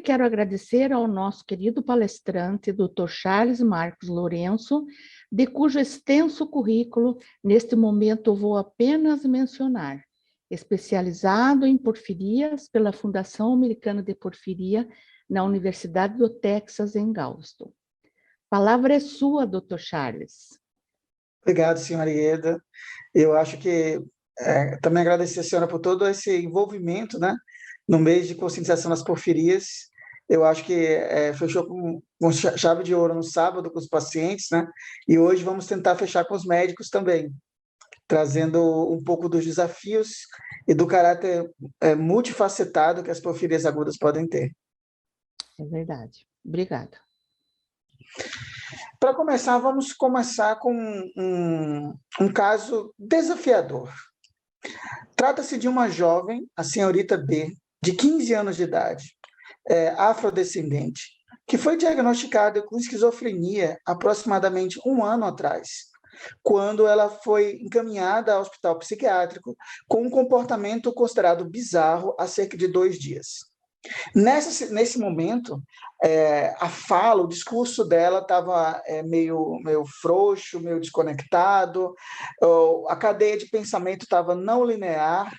Quero agradecer ao nosso querido palestrante, Dr. Charles Marcos Lourenço, de cujo extenso currículo, neste momento, vou apenas mencionar. Especializado em porfirias pela Fundação Americana de Porfiria, na Universidade do Texas, em Galveston. A palavra é sua, Dr. Charles. Obrigado, senhora Ieda. Eu acho que também agradecer a senhora por todo esse envolvimento, né, no mês de conscientização das porfirias. Eu acho que fechou com chave de ouro no sábado com os pacientes, né, e hoje vamos tentar fechar com os médicos também, trazendo um pouco dos desafios e do caráter multifacetado que as porfirias agudas podem ter. É verdade. Obrigada. Para começar, vamos começar com um caso desafiador. Trata-se de uma jovem, a senhorita B, de 15 anos de idade, afrodescendente, que foi diagnosticada com esquizofrenia aproximadamente um ano atrás, quando ela foi encaminhada ao hospital psiquiátrico com um comportamento considerado bizarro há cerca de 2 dias. Nesse momento, a fala, o discurso dela estava meio frouxo, meio desconectado, a cadeia de pensamento estava não linear,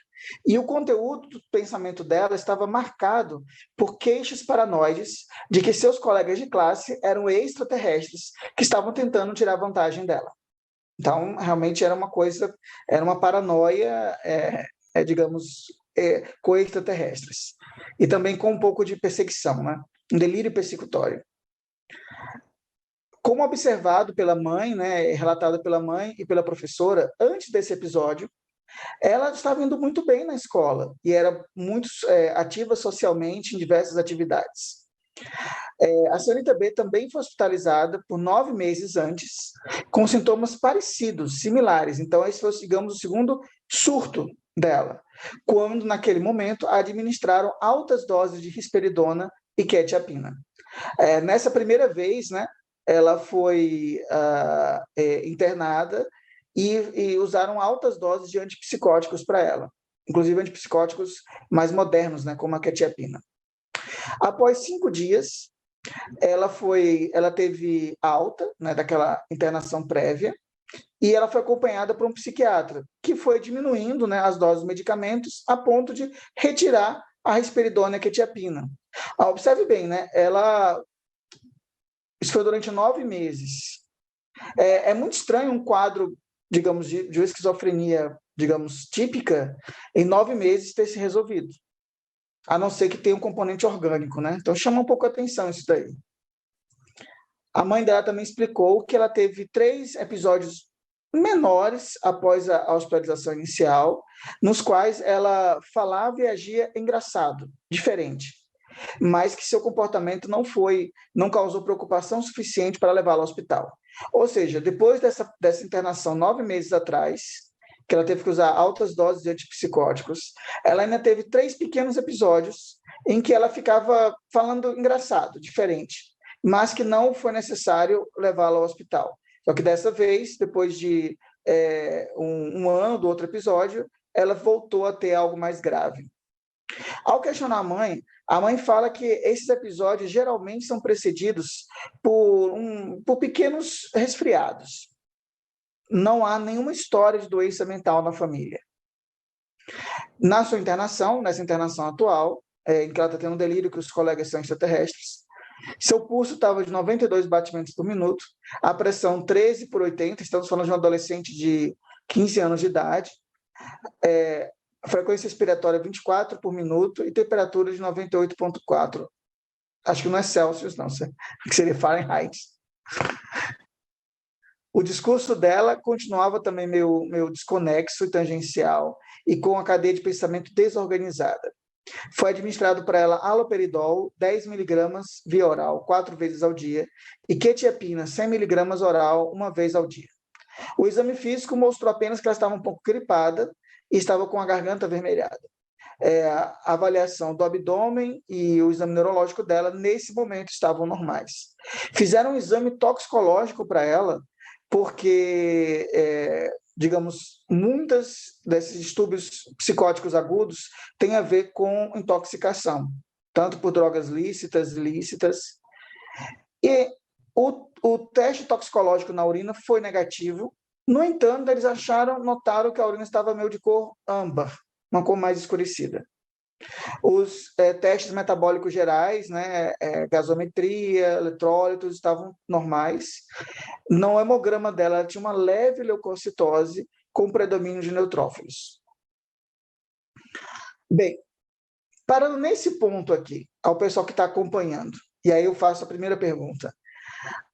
e o conteúdo do pensamento dela estava marcado por queixas paranoides de que seus colegas de classe eram extraterrestres que estavam tentando tirar vantagem dela. Então, realmente era uma paranoia, digamos, com extraterrestres. E também com um pouco de perseguição, né? Um delírio persecutório. Como observado pela mãe, né, relatado pela mãe e pela professora, antes desse episódio, ela estava indo muito bem na escola e era muito ativa socialmente em diversas atividades. A senhorita B também foi hospitalizada por 9 meses antes, com sintomas parecidos, similares. Então, esse foi, digamos, o segundo surto dela, quando, naquele momento, administraram altas doses de risperidona e quetiapina. Nessa primeira vez, né, ela foi internada e usaram altas doses de antipsicóticos para ela, inclusive antipsicóticos mais modernos, né, como a quetiapina. Após 5 dias, ela teve alta, né, daquela internação prévia, e ela foi acompanhada por um psiquiatra, que foi diminuindo, né, as doses de medicamentos a ponto de retirar a risperidona e a quetiapina. Observe bem, né, isso foi durante 9 meses. É muito estranho um quadro, digamos, de esquizofrenia, digamos, típica, em 9 meses ter se resolvido. A não ser que tenha um componente orgânico, né? Então, chama um pouco a atenção isso daí. A mãe dela também explicou que ela teve 3 episódios menores após a hospitalização inicial, nos quais ela falava e agia engraçado, diferente, mas que seu comportamento não causou preocupação suficiente para levá-la ao hospital. Ou seja, depois dessa internação 9 meses atrás, que ela teve que usar altas doses de antipsicóticos, ela ainda teve 3 pequenos episódios em que ela ficava falando engraçado, diferente, mas que não foi necessário levá-la ao hospital. Só que dessa vez, depois de um ano do outro episódio, ela voltou a ter algo mais grave. Ao questionar a mãe fala que esses episódios geralmente são precedidos por pequenos resfriados. Não há nenhuma história de doença mental na família. Nessa internação atual, em que ela está tendo um delírio que os colegas são extraterrestres, seu pulso estava de 92 batimentos por minuto, a pressão 13/80, estamos falando de um adolescente de 15 anos de idade, frequência respiratória 24 por minuto e temperatura de 98,4. Acho que não é Celsius, não, que seria Fahrenheit. O discurso dela continuava também meio desconexo e tangencial, e com a cadeia de pensamento desorganizada. Foi administrado para ela haloperidol, 10 mg via oral, 4 vezes ao dia, e quetiapina, 100 mg oral, 1 vez ao dia. O exame físico mostrou apenas que ela estava um pouco gripada e estava com a garganta avermelhada. A avaliação do abdômen e o exame neurológico dela, nesse momento, estavam normais. Fizeram um exame toxicológico para ela, porque digamos, muitas desses distúrbios psicóticos agudos têm a ver com intoxicação, tanto por drogas lícitas, ilícitas. E o teste toxicológico na urina foi negativo. No entanto, eles notaram que a urina estava meio de cor âmbar, uma cor mais escurecida. Os testes metabólicos gerais, né, gasometria, eletrólitos, estavam normais. No hemograma dela, ela tinha uma leve leucocitose com predomínio de neutrófilos. Bem, parando nesse ponto aqui, ao pessoal que está acompanhando, e aí eu faço a primeira pergunta.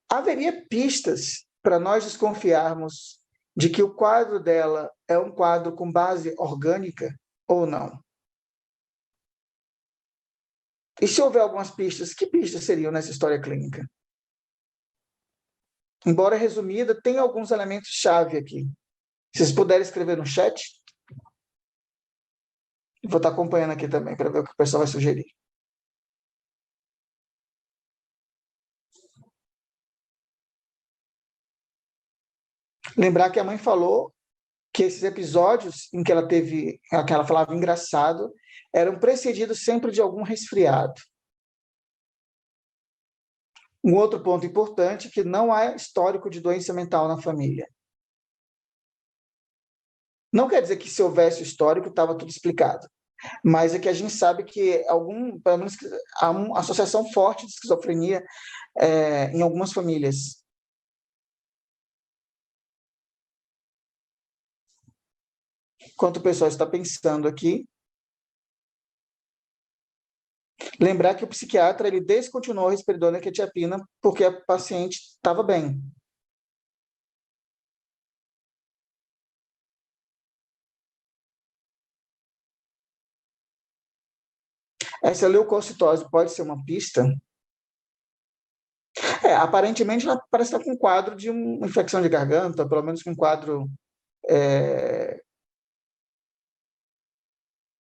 Haveria pistas para nós desconfiarmos de que o quadro dela é um quadro com base orgânica ou não? E se houver algumas pistas, que pistas seriam nessa história clínica? Embora resumida, tem alguns elementos-chave aqui. Se vocês puderem escrever no chat, vou estar acompanhando aqui também para ver o que o pessoal vai sugerir. Lembrar que a mãe falou que esses episódios em que ela falava engraçado, eram precedidos sempre de algum resfriado. Um outro ponto importante é que não há histórico de doença mental na família. Não quer dizer que se houvesse histórico, estava tudo explicado. Mas é que a gente sabe que pelo menos há uma associação forte de esquizofrenia em algumas famílias. Enquanto o pessoal está pensando aqui, lembrar que o psiquiatra ele descontinuou a risperidona e quetiapina porque a paciente estava bem. Essa leucocitose pode ser uma pista? Aparentemente ela parece estar com um quadro de uma infecção de garganta, pelo menos com um quadro,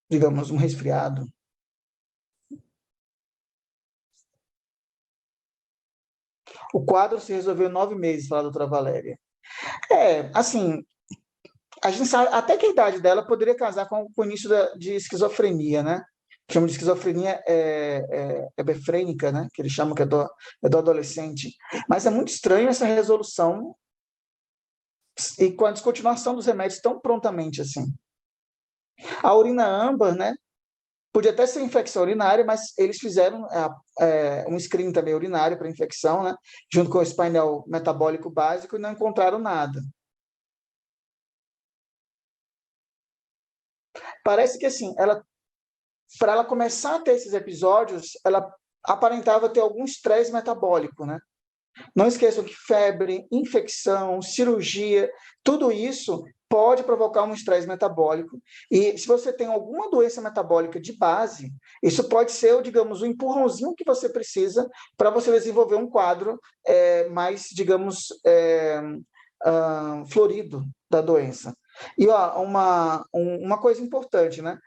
digamos, um resfriado. O quadro se resolveu em 9 meses, fala a doutora Valéria. Assim, a gente sabe até que a idade dela poderia casar com o início de esquizofrenia, né? Chamam de esquizofrenia hebefrênica, né? Que eles chamam que é do adolescente. Mas é muito estranho essa resolução e com a descontinuação dos remédios tão prontamente assim. A urina âmbar, né? Podia até ser infecção urinária, mas eles fizeram um screening também urinário para infecção, né? Junto com esse painel metabólico básico, e não encontraram nada. Parece que, assim, para ela começar a ter esses episódios, ela aparentava ter algum estresse metabólico, né? Não esqueçam que febre, infecção, cirurgia, tudo isso pode provocar um estresse metabólico. E se você tem alguma doença metabólica de base, isso pode ser, digamos, o empurrãozinho que você precisa para você desenvolver um quadro mais, digamos, florido da doença. E uma coisa importante, né?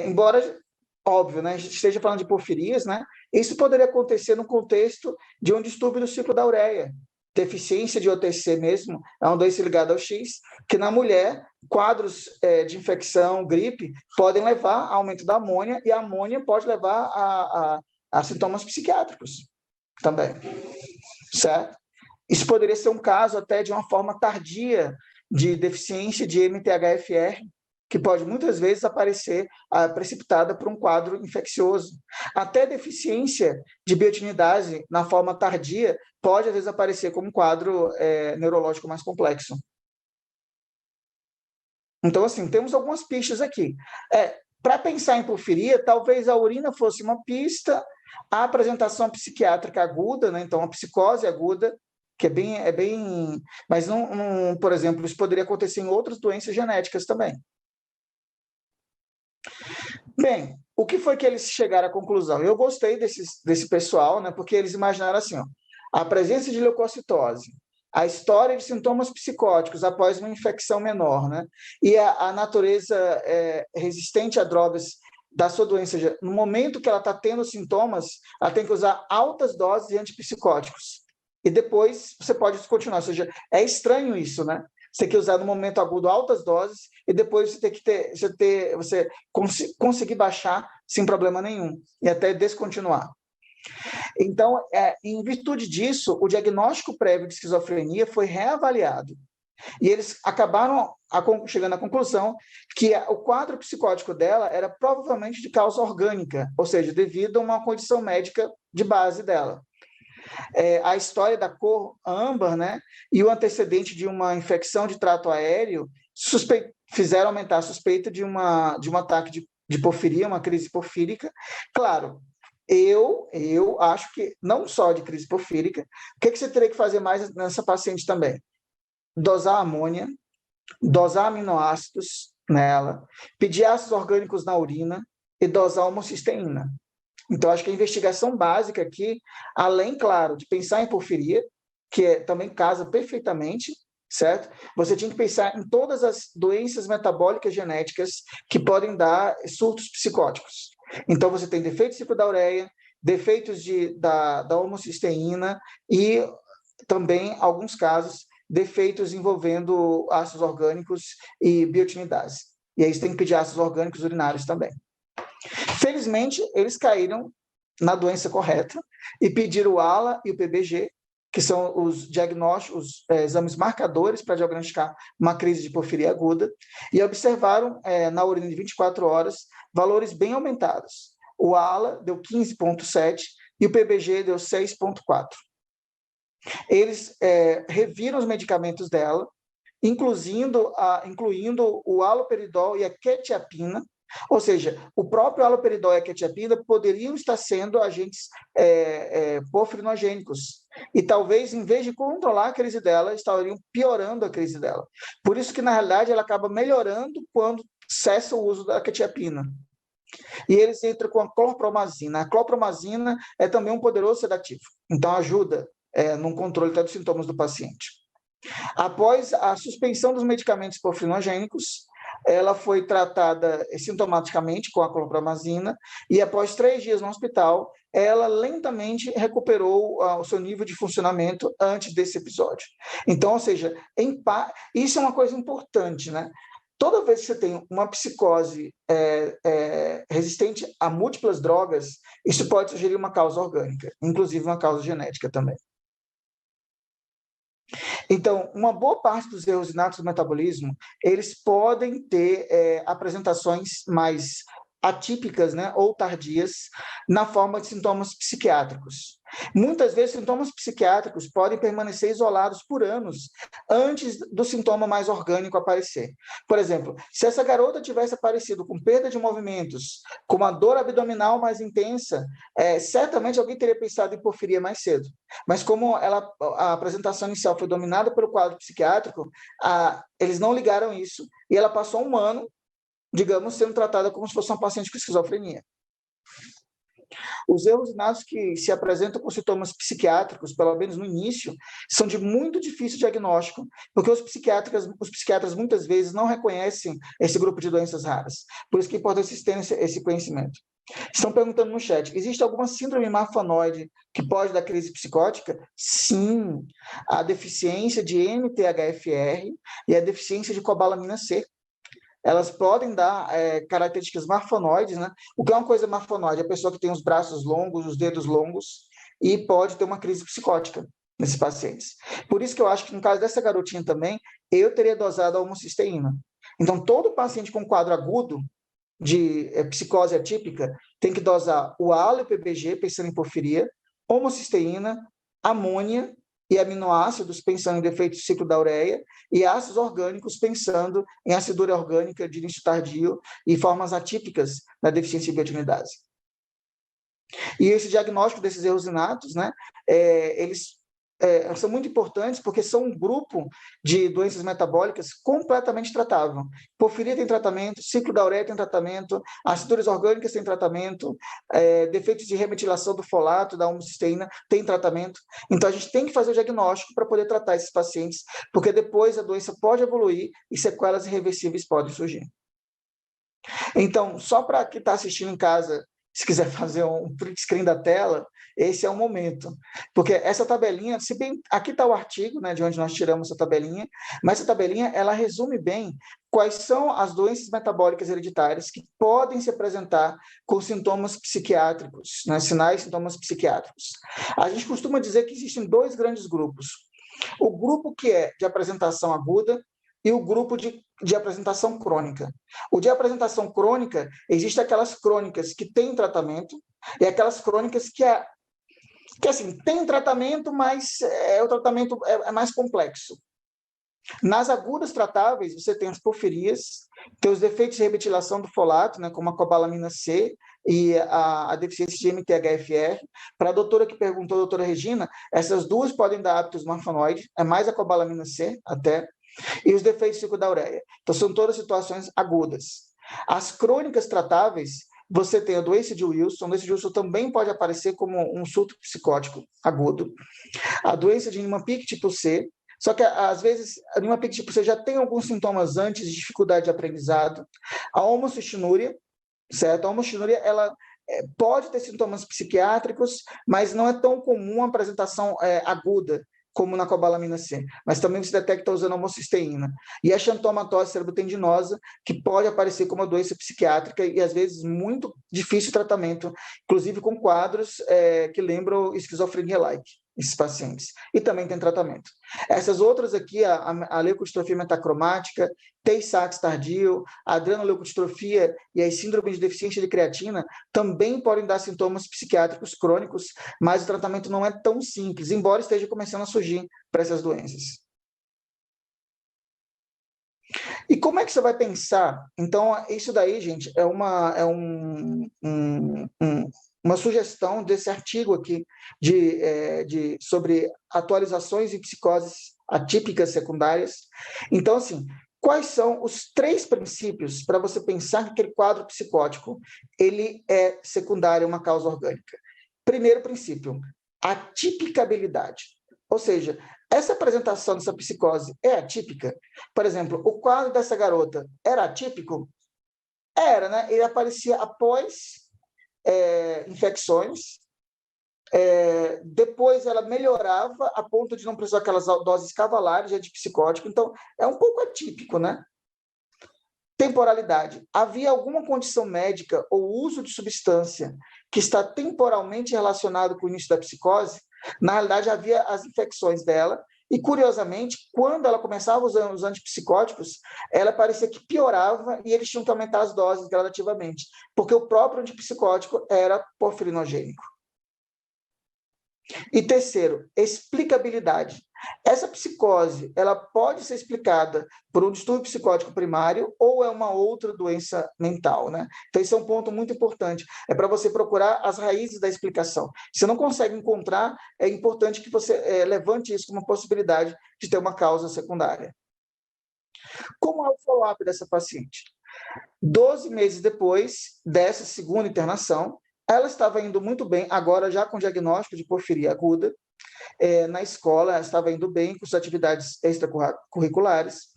Embora, óbvio, né, a gente esteja falando de porfirias, né? Isso poderia acontecer no contexto de um distúrbio do ciclo da ureia, deficiência de OTC mesmo, é uma doença ligada ao X, que na mulher, quadros de infecção, gripe, podem levar a aumento da amônia, e a amônia pode levar a sintomas psiquiátricos também, certo? Isso poderia ser um caso até de uma forma tardia de deficiência de MTHFR, que pode muitas vezes aparecer precipitada por um quadro infeccioso. Até deficiência de biotinidase na forma tardia pode, às vezes, aparecer como um quadro neurológico mais complexo. Então, assim, temos algumas pistas aqui. Para pensar em porfiria, talvez a urina fosse uma pista, a apresentação psiquiátrica aguda, né? Então, a psicose aguda, que é bem... Mas, por exemplo, isso poderia acontecer em outras doenças genéticas também. Bem, o que foi que eles chegaram à conclusão? Eu gostei desse pessoal, né, porque eles imaginaram assim, a presença de leucocitose, a história de sintomas psicóticos após uma infecção menor, né, e a natureza resistente a drogas da sua doença. No momento que ela está tendo sintomas, ela tem que usar altas doses de antipsicóticos. E depois você pode continuar. Ou seja, é estranho isso, né? você tem que usar no momento agudo altas doses e depois você tem que conseguir baixar sem problema nenhum e até descontinuar. Então, em virtude disso, o diagnóstico prévio de esquizofrenia foi reavaliado. E eles acabaram chegando à conclusão que o quadro psicótico dela era provavelmente de causa orgânica, ou seja, devido a uma condição médica de base dela. A história da cor âmbar, né, e o antecedente de uma infecção de trato aéreo fizeram aumentar a suspeita de um ataque de porfiria, uma crise porfírica. Claro, eu acho que não só de crise porfírica, o que você teria que fazer mais nessa paciente também? Dosar amônia, dosar aminoácidos nela, pedir ácidos orgânicos na urina e dosar homocisteína. Então, acho que a investigação básica aqui, além, claro, de pensar em porfiria, que também casa perfeitamente, certo? Você tinha que pensar em todas as doenças metabólicas genéticas que podem dar surtos psicóticos. Então, você tem defeitos de ciclo da ureia, defeitos da homocisteína e também, alguns casos, defeitos envolvendo ácidos orgânicos e biotinidase. E aí você tem que pedir ácidos orgânicos urinários também. Felizmente, eles caíram na doença correta e pediram o ALA e o PBG, que são os diagnósticos, exames marcadores para diagnosticar uma crise de porfiria aguda, e observaram na urina de 24 horas valores bem aumentados. O ALA deu 15,7 e o PBG deu 6,4. Eles reviram os medicamentos dela, incluindo o haloperidol e a quetiapina, ou seja, o próprio haloperidol e a quetiapina poderiam estar sendo agentes porfirinogênicos, e talvez, em vez de controlar a crise dela, estariam piorando a crise dela. Por isso que, na realidade, ela acaba melhorando quando cessa o uso da quetiapina. E eles entram com a clorpromazina. A clorpromazina é também um poderoso sedativo, então ajuda no controle dos sintomas do paciente. Após a suspensão dos medicamentos porfirinogênicos, ela foi tratada sintomaticamente com a clorpromazina e, após 3 dias no hospital, ela lentamente recuperou o seu nível de funcionamento antes desse episódio. Então, ou seja, isso é uma coisa importante, né? Toda vez que você tem uma psicose resistente a múltiplas drogas, isso pode sugerir uma causa orgânica, inclusive uma causa genética também. Então, uma boa parte dos erros inatos do metabolismo, eles podem ter apresentações mais atípicas, né, ou tardias, na forma de sintomas psiquiátricos. Muitas vezes, sintomas psiquiátricos podem permanecer isolados por anos antes do sintoma mais orgânico aparecer. Por exemplo, se essa garota tivesse aparecido com perda de movimentos, com uma dor abdominal mais intensa, certamente alguém teria pensado em porfiria mais cedo. Mas como a apresentação inicial foi dominada pelo quadro psiquiátrico, eles não ligaram isso e ela passou 1 ano, digamos, sendo tratada como se fosse uma paciente com esquizofrenia. Os erros inatos que se apresentam com sintomas psiquiátricos, pelo menos no início, são de muito difícil diagnóstico, porque os psiquiatras muitas vezes não reconhecem esse grupo de doenças raras. Por isso que é importante vocês terem esse conhecimento. Estão perguntando no chat, existe alguma síndrome marfanoide que pode dar crise psicótica? Sim, a deficiência de MTHFR e a deficiência de cobalamina C. Elas podem dar características marfanoides, né? O que é uma coisa marfanoide? É a pessoa que tem os braços longos, os dedos longos, e pode ter uma crise psicótica nesses pacientes. Por isso que eu acho que, no caso dessa garotinha também, eu teria dosado a homocisteína. Então, todo paciente com quadro agudo de psicose atípica tem que dosar o ALA e o PBG, pensando em porfiria, homocisteína, amônia e aminoácidos, pensando em defeito do ciclo da ureia, e ácidos orgânicos, pensando em acidura orgânica de início tardio e formas atípicas da deficiência de biotinidase. E esse diagnóstico desses erros inatos, né, eles são muito importantes porque são um grupo de doenças metabólicas completamente tratável. Porfiria tem tratamento, ciclo da ureia tem tratamento, aciduras orgânicas tem tratamento, defeitos de remetilação do folato, da homocisteína tem tratamento. Então, a gente tem que fazer o diagnóstico para poder tratar esses pacientes, porque depois a doença pode evoluir e sequelas irreversíveis podem surgir. Então, só para quem está assistindo em casa, se quiser fazer um print screen da tela, esse é o momento. Porque essa tabelinha, se bem, aqui está o artigo, né, de onde nós tiramos essa tabelinha, mas essa tabelinha, ela resume bem quais são as doenças metabólicas hereditárias que podem se apresentar com sintomas psiquiátricos, né, sinais e sintomas psiquiátricos. A gente costuma dizer que existem dois grandes grupos. O grupo que é de apresentação aguda e o grupo de apresentação crônica. O de apresentação crônica, existem aquelas crônicas que têm tratamento e aquelas crônicas que assim, tem tratamento, mas o tratamento é mais complexo. Nas agudas tratáveis, você tem as porfirias, tem os defeitos de remetilação do folato, né, como a cobalamina C e a deficiência de MTHFR. Para a doutora que perguntou, a doutora Regina, essas duas podem dar hábitos morfanoides, é mais a cobalamina C até, e os defeitos de ciclo da ureia. Então, são todas situações agudas. As crônicas tratáveis, você tem a doença de Wilson. A doença de Wilson também pode aparecer como um surto psicótico agudo. A doença de Niemann-Pick tipo C, só que, às vezes, a Niemann-Pick tipo C já tem alguns sintomas antes de dificuldade de aprendizado. A homocistinúria, certo? A homocistinúria, ela pode ter sintomas psiquiátricos, mas não é tão comum a apresentação aguda, como na cobalamina C, mas também se detecta usando homocisteína. E a xantomatose cerebrotendinosa, que pode aparecer como uma doença psiquiátrica e, às vezes, muito difícil de tratamento, inclusive com quadros que lembram esquizofrenia-like, esses pacientes. E também tem tratamento. Essas outras aqui, a leucodistrofia metacromática, Tay-Sachs tardio, a adrenoleucodistrofia e as síndromes de deficiência de creatina também podem dar sintomas psiquiátricos crônicos, mas o tratamento não é tão simples, embora esteja começando a surgir para essas doenças. E como é que você vai pensar? Então, isso daí, gente, é uma sugestão desse artigo aqui sobre atualizações em psicoses atípicas secundárias. Então, assim, quais são os 3 princípios para você pensar que aquele quadro psicótico ele é secundário a uma causa orgânica? Primeiro princípio, atipicabilidade. Ou seja, essa apresentação dessa psicose é atípica? Por exemplo, o quadro dessa garota era atípico? Era, né? Ele aparecia após infecções, depois ela melhorava a ponto de não precisar aquelas doses cavalares de antipsicótico, então é um pouco atípico, né? Temporalidade. Havia alguma condição médica ou uso de substância que está temporalmente relacionado com o início da psicose? Na realidade, havia as infecções dela, e, curiosamente, quando ela começava usando os antipsicóticos, ela parecia que piorava e eles tinham que aumentar as doses gradativamente, porque o próprio antipsicótico era porfirinogênico. E terceiro, explicabilidade. Essa psicose, ela pode ser explicada por um distúrbio psicótico primário ou é uma outra doença mental, né? Então, esse é um ponto muito importante. É para você procurar as raízes da explicação. Se você não consegue encontrar, é importante que você levante isso como uma possibilidade de ter uma causa secundária. Como é o follow-up dessa paciente? 12 meses depois dessa segunda internação, ela estava indo muito bem, agora já com diagnóstico de porfiria aguda, na escola, ela estava indo bem com suas atividades extracurriculares.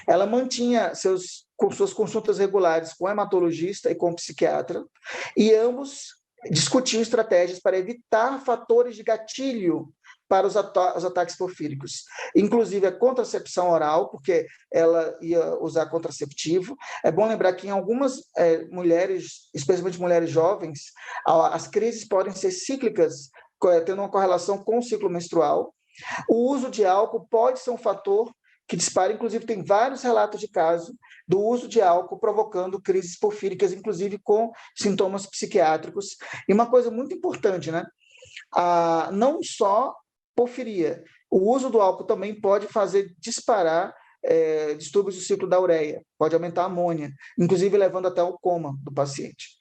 Ela mantinha suas consultas regulares com o hematologista e com o psiquiatra, e ambos discutiam estratégias para evitar fatores de gatilho para os ataques porfíricos, inclusive a contracepção oral, porque ela ia usar contraceptivo. É bom lembrar que em algumas mulheres, especialmente mulheres jovens, as crises podem ser cíclicas, tendo uma correlação com o ciclo menstrual. O uso de álcool pode ser um fator que dispara, inclusive tem vários relatos de caso do uso de álcool provocando crises porfíricas, inclusive com sintomas psiquiátricos. E uma coisa muito importante, né? Não só porfiria, o uso do álcool também pode fazer disparar distúrbios do ciclo da ureia, pode aumentar a amônia, inclusive levando até ao coma do paciente.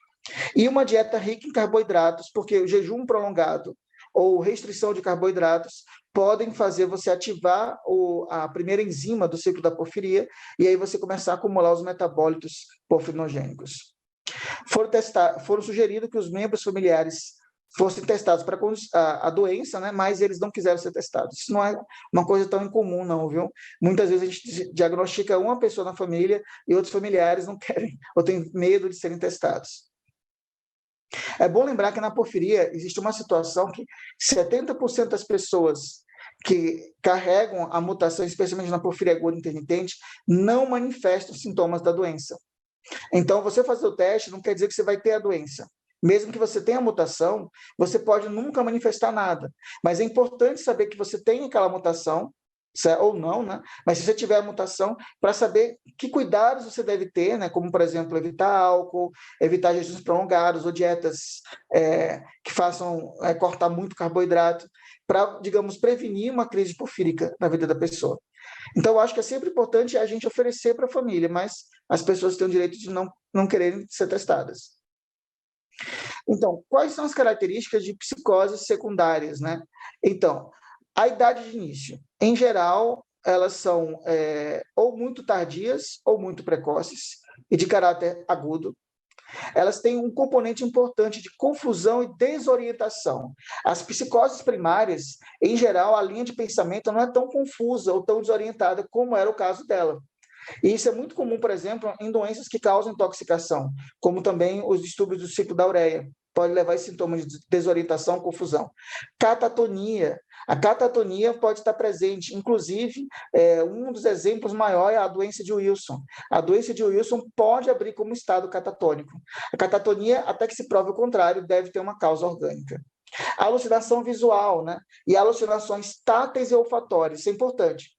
E uma dieta rica em carboidratos, porque o jejum prolongado ou restrição de carboidratos podem fazer você ativar a primeira enzima do ciclo da porfiria, e aí você começar a acumular os metabólitos porfirinogênicos. Foram sugerido que os membros familiares fossem testados para a doença, né? Mas eles não quiseram ser testados. Isso não é uma coisa tão incomum, não, viu? Muitas vezes a gente diagnostica uma pessoa na família e outros familiares não querem ou têm medo de serem testados. É bom lembrar que na porfiria existe uma situação que 70% das pessoas que carregam a mutação, especialmente na porfiria aguda intermitente, não manifestam sintomas da doença. Então, você fazer o teste não quer dizer que você vai ter a doença. Mesmo que você tenha a mutação, você pode nunca manifestar nada. Mas é importante saber que você tem aquela mutação, ou não, né? Mas se você tiver a mutação, para saber que cuidados você deve ter, né? Como, por exemplo, evitar álcool, evitar jejuns prolongados ou dietas que façam cortar muito carboidrato, para, digamos, prevenir uma crise porfírica na vida da pessoa. Então, eu acho que é sempre importante a gente oferecer para a família, mas as pessoas têm o direito de não quererem ser testadas. Então, quais são as características de psicoses secundárias, né? Então, a idade de início. Em geral, elas são ou muito tardias ou muito precoces e de caráter agudo. Elas têm um componente importante de confusão e desorientação. As psicoses primárias, em geral, a linha de pensamento não é tão confusa ou tão desorientada como era o caso dela. E isso é muito comum, por exemplo, em doenças que causam intoxicação, como também os distúrbios do ciclo da ureia. Pode levar a sintomas de desorientação, confusão. Catatonia. A catatonia pode estar presente. Inclusive, um dos exemplos maiores é a doença de Wilson. A doença de Wilson pode abrir como estado catatônico. A catatonia, até que se prove o contrário, deve ter uma causa orgânica. A alucinação visual, né? E alucinações táteis e olfatórias. Isso é importante.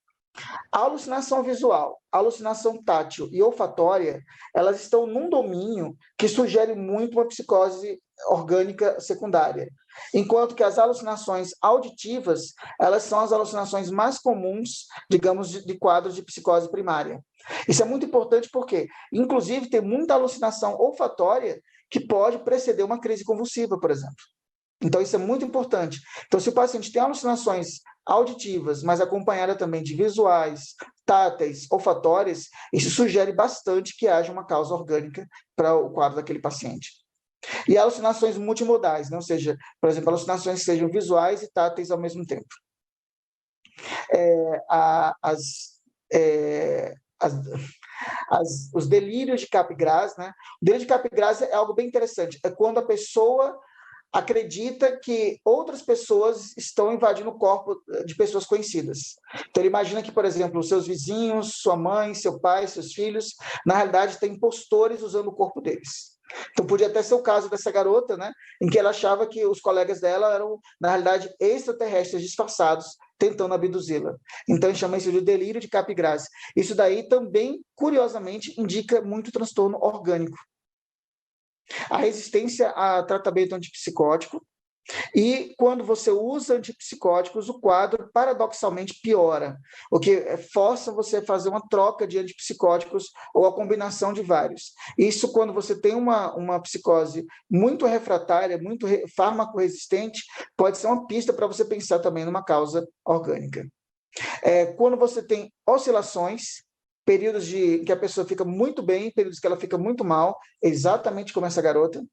A alucinação visual, a alucinação tátil e olfatória, elas estão num domínio que sugere muito uma psicose orgânica secundária, enquanto que as alucinações auditivas, elas são as alucinações mais comuns, digamos, de quadros de psicose primária. Isso é muito importante porque, inclusive, tem muita alucinação olfatória que pode preceder uma crise convulsiva, por exemplo. Então, isso é muito importante. Então, se o paciente tem alucinações auditivas, mas acompanhada também de visuais, táteis, olfatórias, isso sugere bastante que haja uma causa orgânica para o quadro daquele paciente. E alucinações multimodais, né? Ou seja, por exemplo, alucinações que sejam visuais e táteis ao mesmo tempo. Os delírios de Capgras, né? O delírio de Capgras é algo bem interessante. É quando a pessoa acredita que outras pessoas estão invadindo o corpo de pessoas conhecidas. Então, ele imagina que, por exemplo, os seus vizinhos, sua mãe, seu pai, seus filhos, na realidade, têm impostores usando o corpo deles. Então, podia até ser o caso dessa garota, né, em que ela achava que os colegas dela eram, na realidade, extraterrestres disfarçados, tentando abduzi-la. Então, ele chama isso de delírio de Capgras. Isso daí também, curiosamente, indica muito transtorno orgânico. A resistência a tratamento antipsicótico, e quando você usa antipsicóticos, o quadro paradoxalmente piora, o que força você a fazer uma troca de antipsicóticos ou a combinação de vários. Isso quando você tem uma psicose muito refratária, muito fármaco-resistente, pode ser uma pista para você pensar também numa causa orgânica. Quando você tem oscilações, períodos que a pessoa fica muito bem, períodos que ela fica muito mal, exatamente como essa garota.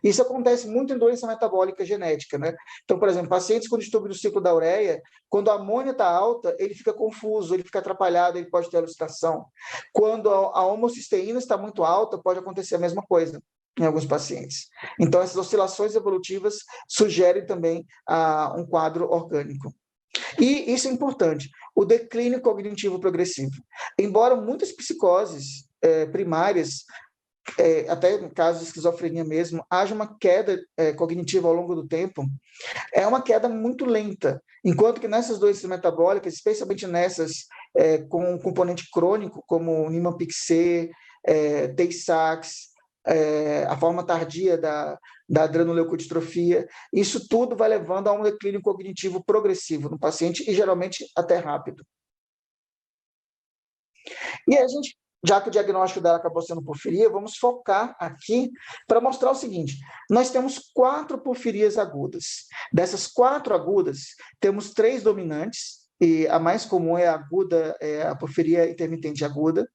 Isso acontece muito em doença metabólica genética, né? Então, por exemplo, pacientes com distúrbio do ciclo da ureia, quando a amônia está alta, ele fica confuso, ele fica atrapalhado, ele pode ter alucinação. Quando a homocisteína está muito alta, pode acontecer a mesma coisa em alguns pacientes. Então, essas oscilações evolutivas sugerem também um quadro orgânico. E isso é importante, o declínio cognitivo progressivo. Embora muitas psicoses primárias, até no caso de esquizofrenia mesmo, haja uma queda cognitiva ao longo do tempo, é uma queda muito lenta, enquanto que nessas doenças metabólicas, especialmente nessas com um componente crônico, como Niemann-Pick, Tay-Sachs, a forma tardia da adrenoleucodistrofia, isso tudo vai levando a um declínio cognitivo progressivo no paciente e geralmente até rápido. E a gente, já que o diagnóstico dela acabou sendo porfiria, vamos focar aqui para mostrar o seguinte: nós temos 4 porfirias agudas. Dessas 4 agudas, temos 3 dominantes, e a mais comum é a aguda, a porfiria intermitente aguda.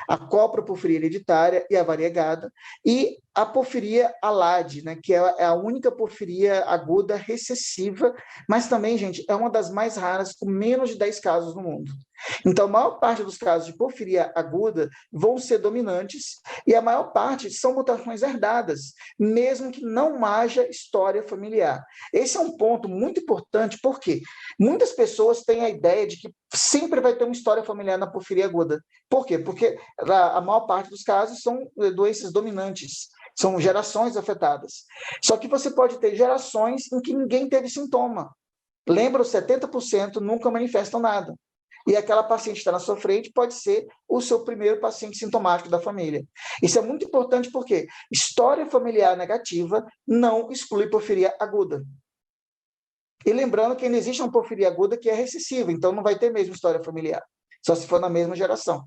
a coproporfiria hereditária e a variegada, e a porfiria alade, né, que é a única porfiria aguda recessiva, mas também, gente, é uma das mais raras, com menos de 10 casos no mundo. Então, a maior parte dos casos de porfiria aguda vão ser dominantes, e a maior parte são mutações herdadas, mesmo que não haja história familiar. Esse é um ponto muito importante, porque muitas pessoas têm a ideia de que sempre vai ter uma história familiar na porfiria aguda. Por quê? Porque a maior parte dos casos são doenças dominantes, são gerações afetadas. Só que você pode ter gerações em que ninguém teve sintoma. Lembra, os 70% nunca manifestam nada. E aquela paciente que está na sua frente pode ser o seu primeiro paciente sintomático da família. Isso é muito importante porque história familiar negativa não exclui porfiria aguda. E lembrando que ainda existe uma porfiria aguda que é recessiva, então não vai ter mesmo história familiar, só se for na mesma geração.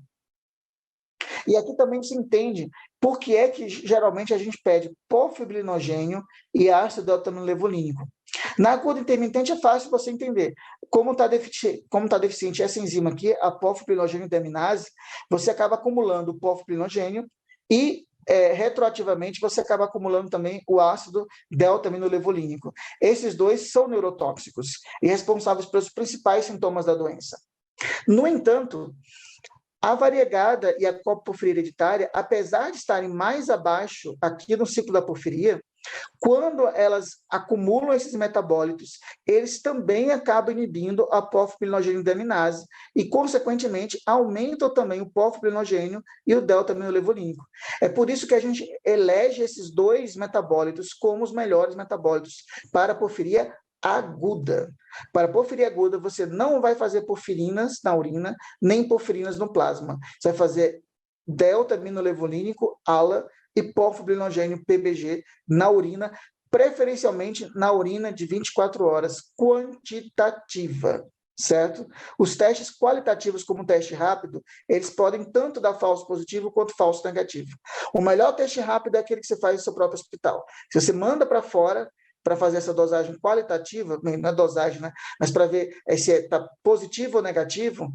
E aqui também se entende por que é que geralmente a gente pede porfibrinogênio e ácido delta-aminolevolínico. Na aguda intermitente é fácil você entender. Como está deficiente essa enzima aqui, a porfibrinogênio deaminase, você acaba acumulando o porfibrinogênio e retroativamente você acaba acumulando também o ácido delta-aminolevolínico. Esses dois são neurotóxicos e responsáveis pelos principais sintomas da doença. No entanto, a variegada e a coproporfiria hereditária, apesar de estarem mais abaixo aqui no ciclo da porfiria, quando elas acumulam esses metabólitos, eles também acabam inibindo a porfibrinogênio deaminase e, consequentemente, aumentam também o porfibrinogênio e o delta-aminolevolínico. É por isso que a gente elege esses dois metabólitos como os melhores metabólitos para a porfiria aguda. Para a porfiria aguda, você não vai fazer porfirinas na urina, nem porfirinas no plasma. Você vai fazer delta-aminolevolínico, ALA, e porfibrinogênio PBG na urina, preferencialmente na urina de 24 horas, quantitativa, certo? Os testes qualitativos, como o teste rápido, eles podem tanto dar falso positivo quanto falso negativo. O melhor teste rápido é aquele que você faz no seu próprio hospital. Se você manda para fora, para fazer essa dosagem qualitativa, não é dosagem, né? Mas para ver se está positivo ou negativo,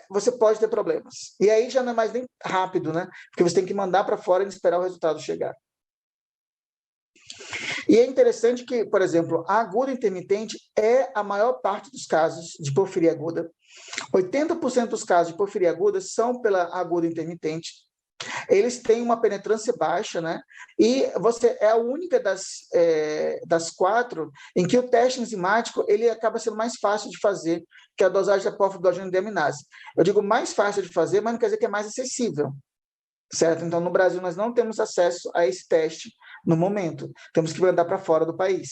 você pode ter problemas. E aí já não é mais nem rápido, né? Porque você tem que mandar para fora e esperar o resultado chegar. E é interessante que, por exemplo, a aguda intermitente é a maior parte dos casos de porfiria aguda. 80% dos casos de porfiria aguda são pela aguda intermitente. Eles têm uma penetrância baixa, né? E você é a única das 4 em que o teste enzimático ele acaba sendo mais fácil de fazer que a dosagem da porfibrinogênio deaminase. Eu digo mais fácil de fazer, mas não quer dizer que é mais acessível, certo? Então, no Brasil, nós não temos acesso a esse teste no momento. Temos que mandar para fora do país.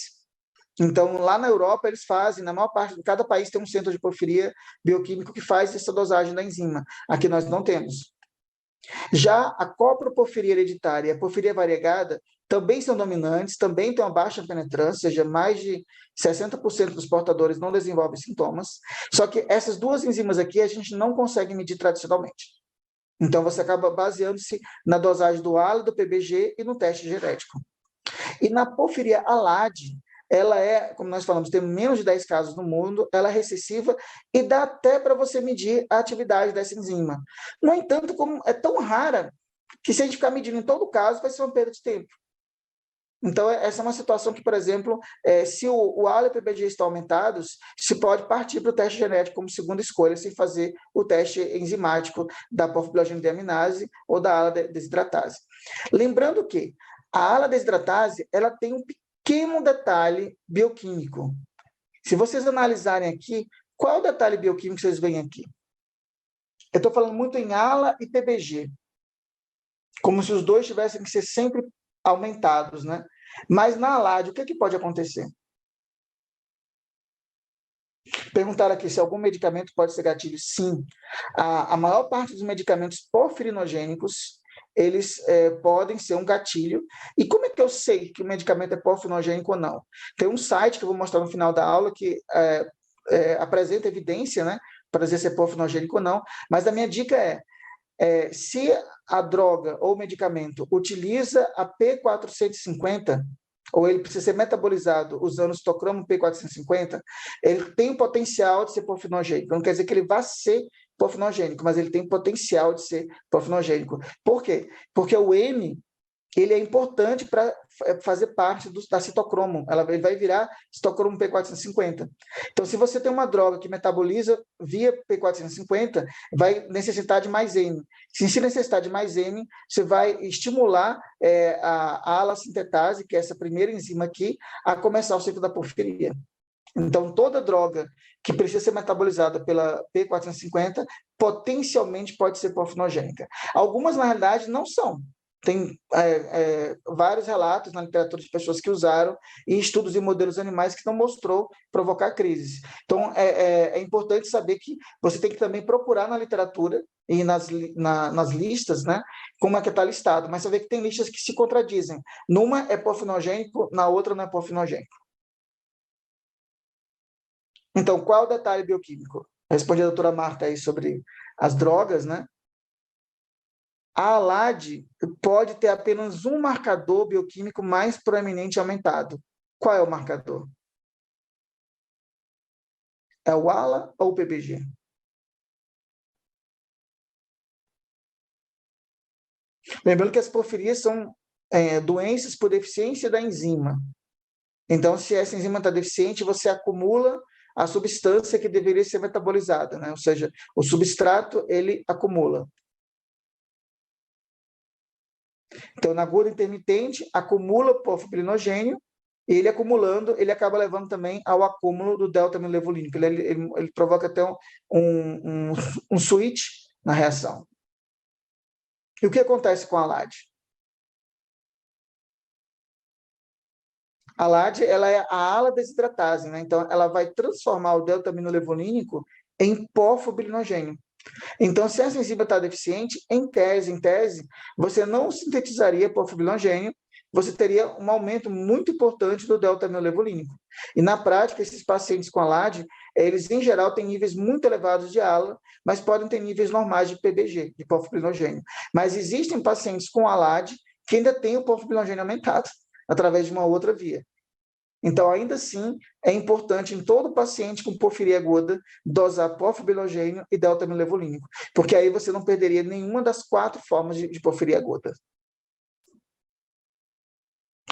Então, lá na Europa, eles fazem, na maior parte de cada país tem um centro de porfiria bioquímico que faz essa dosagem da enzima. Aqui nós não temos. Já a coproporfiria hereditária e a porfiria variegada também são dominantes, também têm uma baixa penetrância, ou seja, mais de 60% dos portadores não desenvolvem sintomas, só que essas duas enzimas aqui a gente não consegue medir tradicionalmente. Então, você acaba baseando-se na dosagem do ALA, do PBG e no teste genético. E na porfiria alade, ela como nós falamos, tem menos de 10 casos no mundo, ela é recessiva e dá até para você medir a atividade dessa enzima. No entanto, como é tão rara, que se a gente ficar medindo em todo caso, vai ser uma perda de tempo. Então, essa é uma situação que, por exemplo, se o ALA e o PBG estão aumentados, se pode partir para o teste genético como segunda escolha, sem fazer o teste enzimático da porfibrinogênio deaminase ou da ALA desidratase. Lembrando que a ALA desidratase, ela tem um pequeno detalhe bioquímico. Se vocês analisarem aqui, qual é o detalhe bioquímico que vocês veem aqui? Eu estou falando muito em ALA e PBG, como se os dois tivessem que ser sempre aumentados, né? Mas na ALAD, o que pode acontecer? Perguntaram aqui se algum medicamento pode ser gatilho. Sim. A maior parte dos medicamentos porfirinogênicos, eles podem ser um gatilho. E como é que eu sei que o medicamento é porfirinogênico ou não? Tem um site que eu vou mostrar no final da aula que apresenta evidência, né, para dizer se é porfirinogênico ou não, mas a minha dica se a droga ou o medicamento utiliza a P450, ou ele precisa ser metabolizado usando o citocromo P450, ele tem o potencial de ser porfirinogênico. Não quer dizer que ele vai ser porfinogênico, mas ele tem potencial de ser porfinogênico. Por quê? Porque o M ele é importante para fazer parte da citocromo. Ele vai virar citocromo P450. Então, se você tem uma droga que metaboliza via P450, vai necessitar de mais N. Se necessitar de mais N, você vai estimular a ala-sintetase, que é essa primeira enzima aqui, a começar o ciclo da porfiria. Então, toda droga que precisa ser metabolizada pela P450 potencialmente pode ser porfinogênica. Algumas, na realidade, não são. Tem vários relatos na literatura de pessoas que usaram e estudos em modelos animais que não mostrou provocar crises. Então, é importante saber que você tem que também procurar na literatura e nas listas, né, como é que está listado. Mas você vê que tem listas que se contradizem. Numa é porfinogênico, na outra não é porfinogênico. Então, qual é o detalhe bioquímico? Responde a doutora Marta aí sobre as drogas, né? A ALAD pode ter apenas um marcador bioquímico mais proeminente aumentado. Qual é o marcador? É o ALA ou o PBG? Lembrando que as porfirias são doenças por deficiência da enzima. Então, se essa enzima está deficiente, você acumula a substância que deveria ser metabolizada, né? Ou seja, o substrato, ele acumula. Então, na gula intermitente, acumula porfirinogênio, e ele acumulando, ele acaba levando também ao acúmulo do delta-amilolevolínico. Ele provoca até um switch na reação. E o que acontece com a ALAD? A ALAD, ela é a ala desidratase, né? Então, ela vai transformar o delta-amilolevolínico em porfobilinogênio. Então, se essa enzima está deficiente, em tese, você não sintetizaria porfobilogênio, você teria um aumento muito importante do delta-amilolevolínico. E, na prática, esses pacientes com ALAD, eles, em geral, têm níveis muito elevados de ALA, mas podem ter níveis normais de PBG, de porfobilogênio. Mas existem pacientes com ALAD que ainda têm o porfobilogênio aumentado, através de uma outra via. Então, ainda assim, é importante em todo paciente com porfiria aguda dosar porfobilogênio e delta-amilolevolínico, porque aí você não perderia nenhuma das 4 formas de porfiria aguda.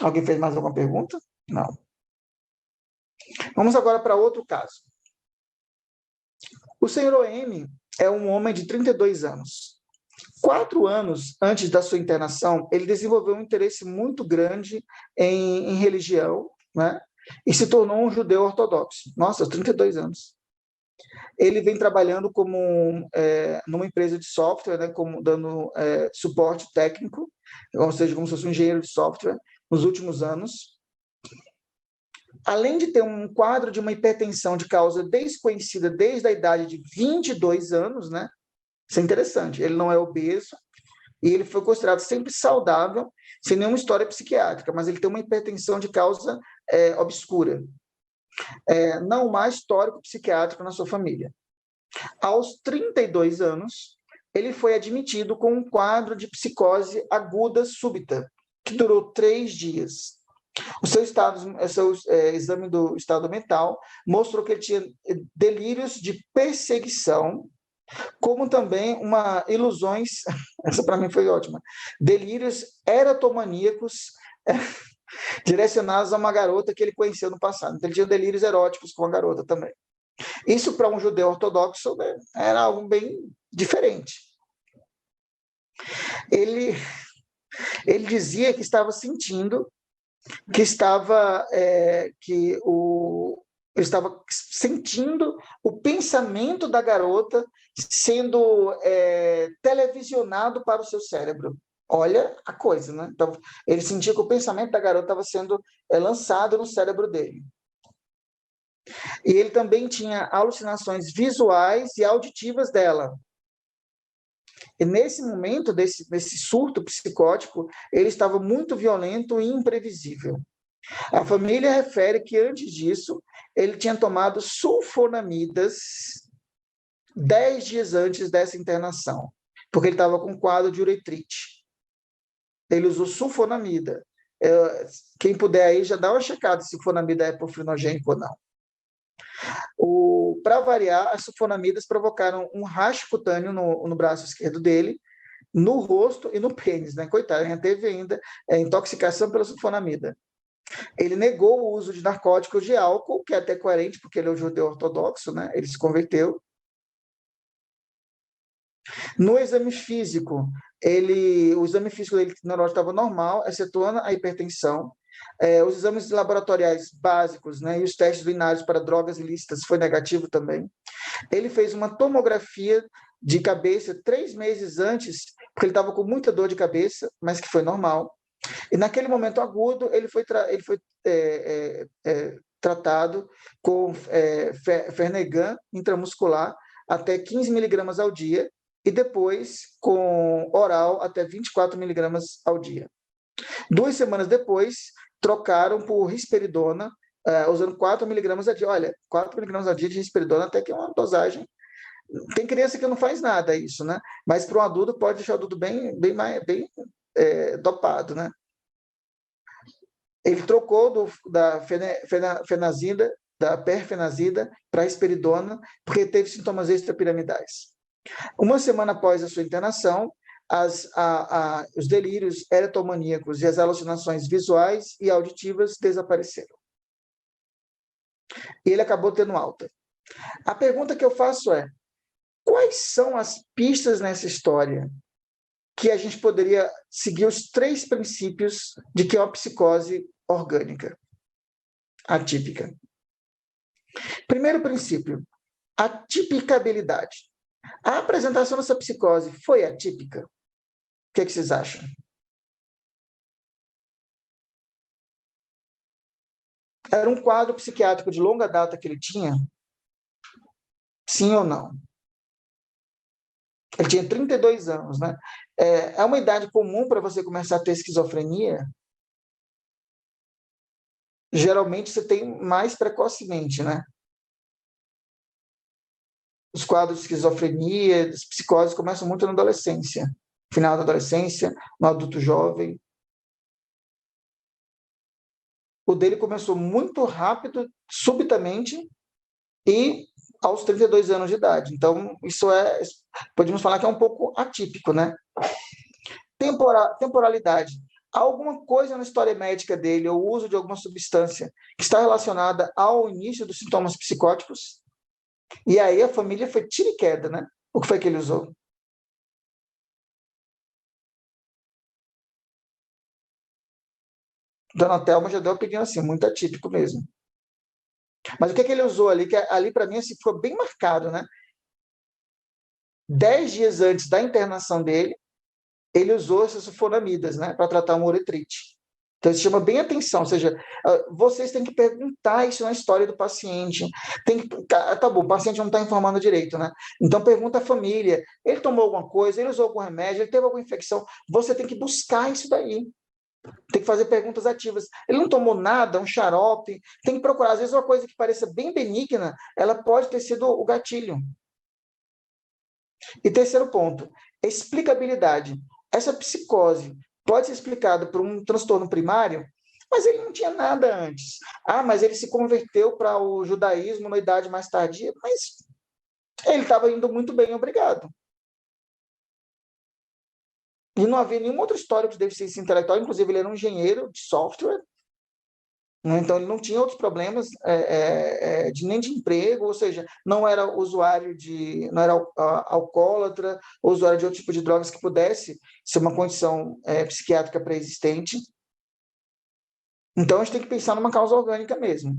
Alguém fez mais alguma pergunta? Não. Vamos agora para outro caso. O senhor OM é um homem de 32 anos. 4 anos antes da sua internação, ele desenvolveu um interesse muito grande em religião, né? E se tornou um judeu ortodoxo. Nossa, 32 anos. Ele vem trabalhando numa empresa de software, né, dando suporte técnico, ou seja, como se fosse um engenheiro de software, nos últimos anos. Além de ter um quadro de uma hipertensão de causa desconhecida desde a idade de 22 anos, né? Isso é interessante. Ele não é obeso, e ele foi considerado sempre saudável, sem nenhuma história psiquiátrica, mas ele tem uma hipertensão de causa obscura. Não há histórico psiquiátrico na sua família. Aos 32 anos, ele foi admitido com um quadro de psicose aguda súbita, que durou 3 dias. O seu exame do estado mental mostrou que ele tinha delírios de perseguição, como também ilusões, essa para mim foi ótima, delírios erotomaníacos direcionados a uma garota que ele conheceu no passado. Então, ele tinha delírios eróticos com a garota também. Isso, para um judeu ortodoxo, né, era algo bem diferente. Ele dizia que estava sentindo, que estava sentindo o pensamento da garota sendo televisionado para o seu cérebro. Olha a coisa, né? Então, ele sentia que o pensamento da garota estava sendo lançado no cérebro dele. E ele também tinha alucinações visuais e auditivas dela. E nesse momento, desse surto psicótico, ele estava muito violento e imprevisível. A família refere que, antes disso, ele tinha tomado sulfonamidas 10 dias antes dessa internação, porque ele estava com quadro de uretrite. Ele usou sulfonamida. Quem puder aí, já dá uma checada se sulfonamida é porfinogênico ou não. Para variar, as sulfonamidas provocaram um racho cutâneo no braço esquerdo dele, no rosto e no pênis, né? Coitado, ainda teve ainda intoxicação pela sulfonamida. Ele negou o uso de narcóticos, de álcool, que é até coerente, porque ele é um judeu ortodoxo, né? Ele se converteu. No exame físico, o exame físico dele neurológico estava normal, excetuando a hipertensão. Os exames laboratoriais básicos, né, e os testes binários para drogas ilícitas foi negativo também. Ele fez uma tomografia de cabeça 3 meses antes, porque ele estava com muita dor de cabeça, mas que foi normal. E naquele momento agudo, ele foi tratado com Fernegan intramuscular até 15 miligramas ao dia, e depois com oral até 24 miligramas ao dia. 2 semanas depois, trocaram por risperidona, usando 4 miligramas ao dia. Olha, 4 miligramas ao dia de risperidona até que é uma dosagem. Tem criança que não faz nada isso, né? Mas para um adulto pode deixar o adulto bem dopado, né? Ele trocou da fenazida, da perfenazida, para risperidona, porque teve sintomas extrapiramidais. Uma semana após a sua internação, os delírios erotomaníacos e as alucinações visuais e auditivas desapareceram. E ele acabou tendo alta. A pergunta que eu faço é: quais são as pistas nessa história que a gente poderia seguir os 3 princípios de que é uma psicose orgânica, atípica? Primeiro princípio, atipicabilidade. A apresentação dessa psicose foi atípica? O que vocês acham? Era um quadro psiquiátrico de longa data que ele tinha? Sim ou não? Ele tinha 32 anos, né? É uma idade comum para você começar a ter esquizofrenia? Geralmente você tem mais precocemente, né? Os quadros de esquizofrenia, as psicoses começam muito na adolescência, final da adolescência, no adulto jovem. O dele começou muito rápido, subitamente, e aos 32 anos de idade. Então, isso podemos falar que é um pouco atípico, né? Temporalidade. Há alguma coisa na história médica dele, ou uso de alguma substância, que está relacionada ao início dos sintomas psicóticos? E aí a família foi tiro e queda, né? O que foi que ele usou? Dona Thelma já deu a opinião assim, muito atípico mesmo. Mas o que ele usou ali, que ali para mim assim, ficou bem marcado, né? 10 dias antes da internação dele, ele usou essas sulfonamidas, né, para tratar uma uretrite. Então, isso chama bem atenção, ou seja, vocês têm que perguntar isso na história do paciente. Tá bom, o paciente não está informando direito, né? Então, pergunta à família, ele tomou alguma coisa, ele usou algum remédio, ele teve alguma infecção, você tem que buscar isso daí. Tem que fazer perguntas ativas. Ele não tomou nada, um xarope, tem que procurar. Às vezes, uma coisa que pareça bem benigna, ela pode ter sido o gatilho. E terceiro ponto, explicabilidade. Essa psicose pode ser explicada por um transtorno primário, mas ele não tinha nada antes. Mas ele se converteu para o judaísmo na idade mais tardia, mas ele estava indo muito bem, obrigado. E não havia nenhuma outra história de deficiência intelectual, inclusive ele era um engenheiro de software, né? Então ele não tinha outros problemas nem de emprego, ou seja, não era usuário não era alcoólatra, ou usuário de outro tipo de drogas que pudesse ser uma condição psiquiátrica pré-existente. Então a gente tem que pensar numa causa orgânica mesmo.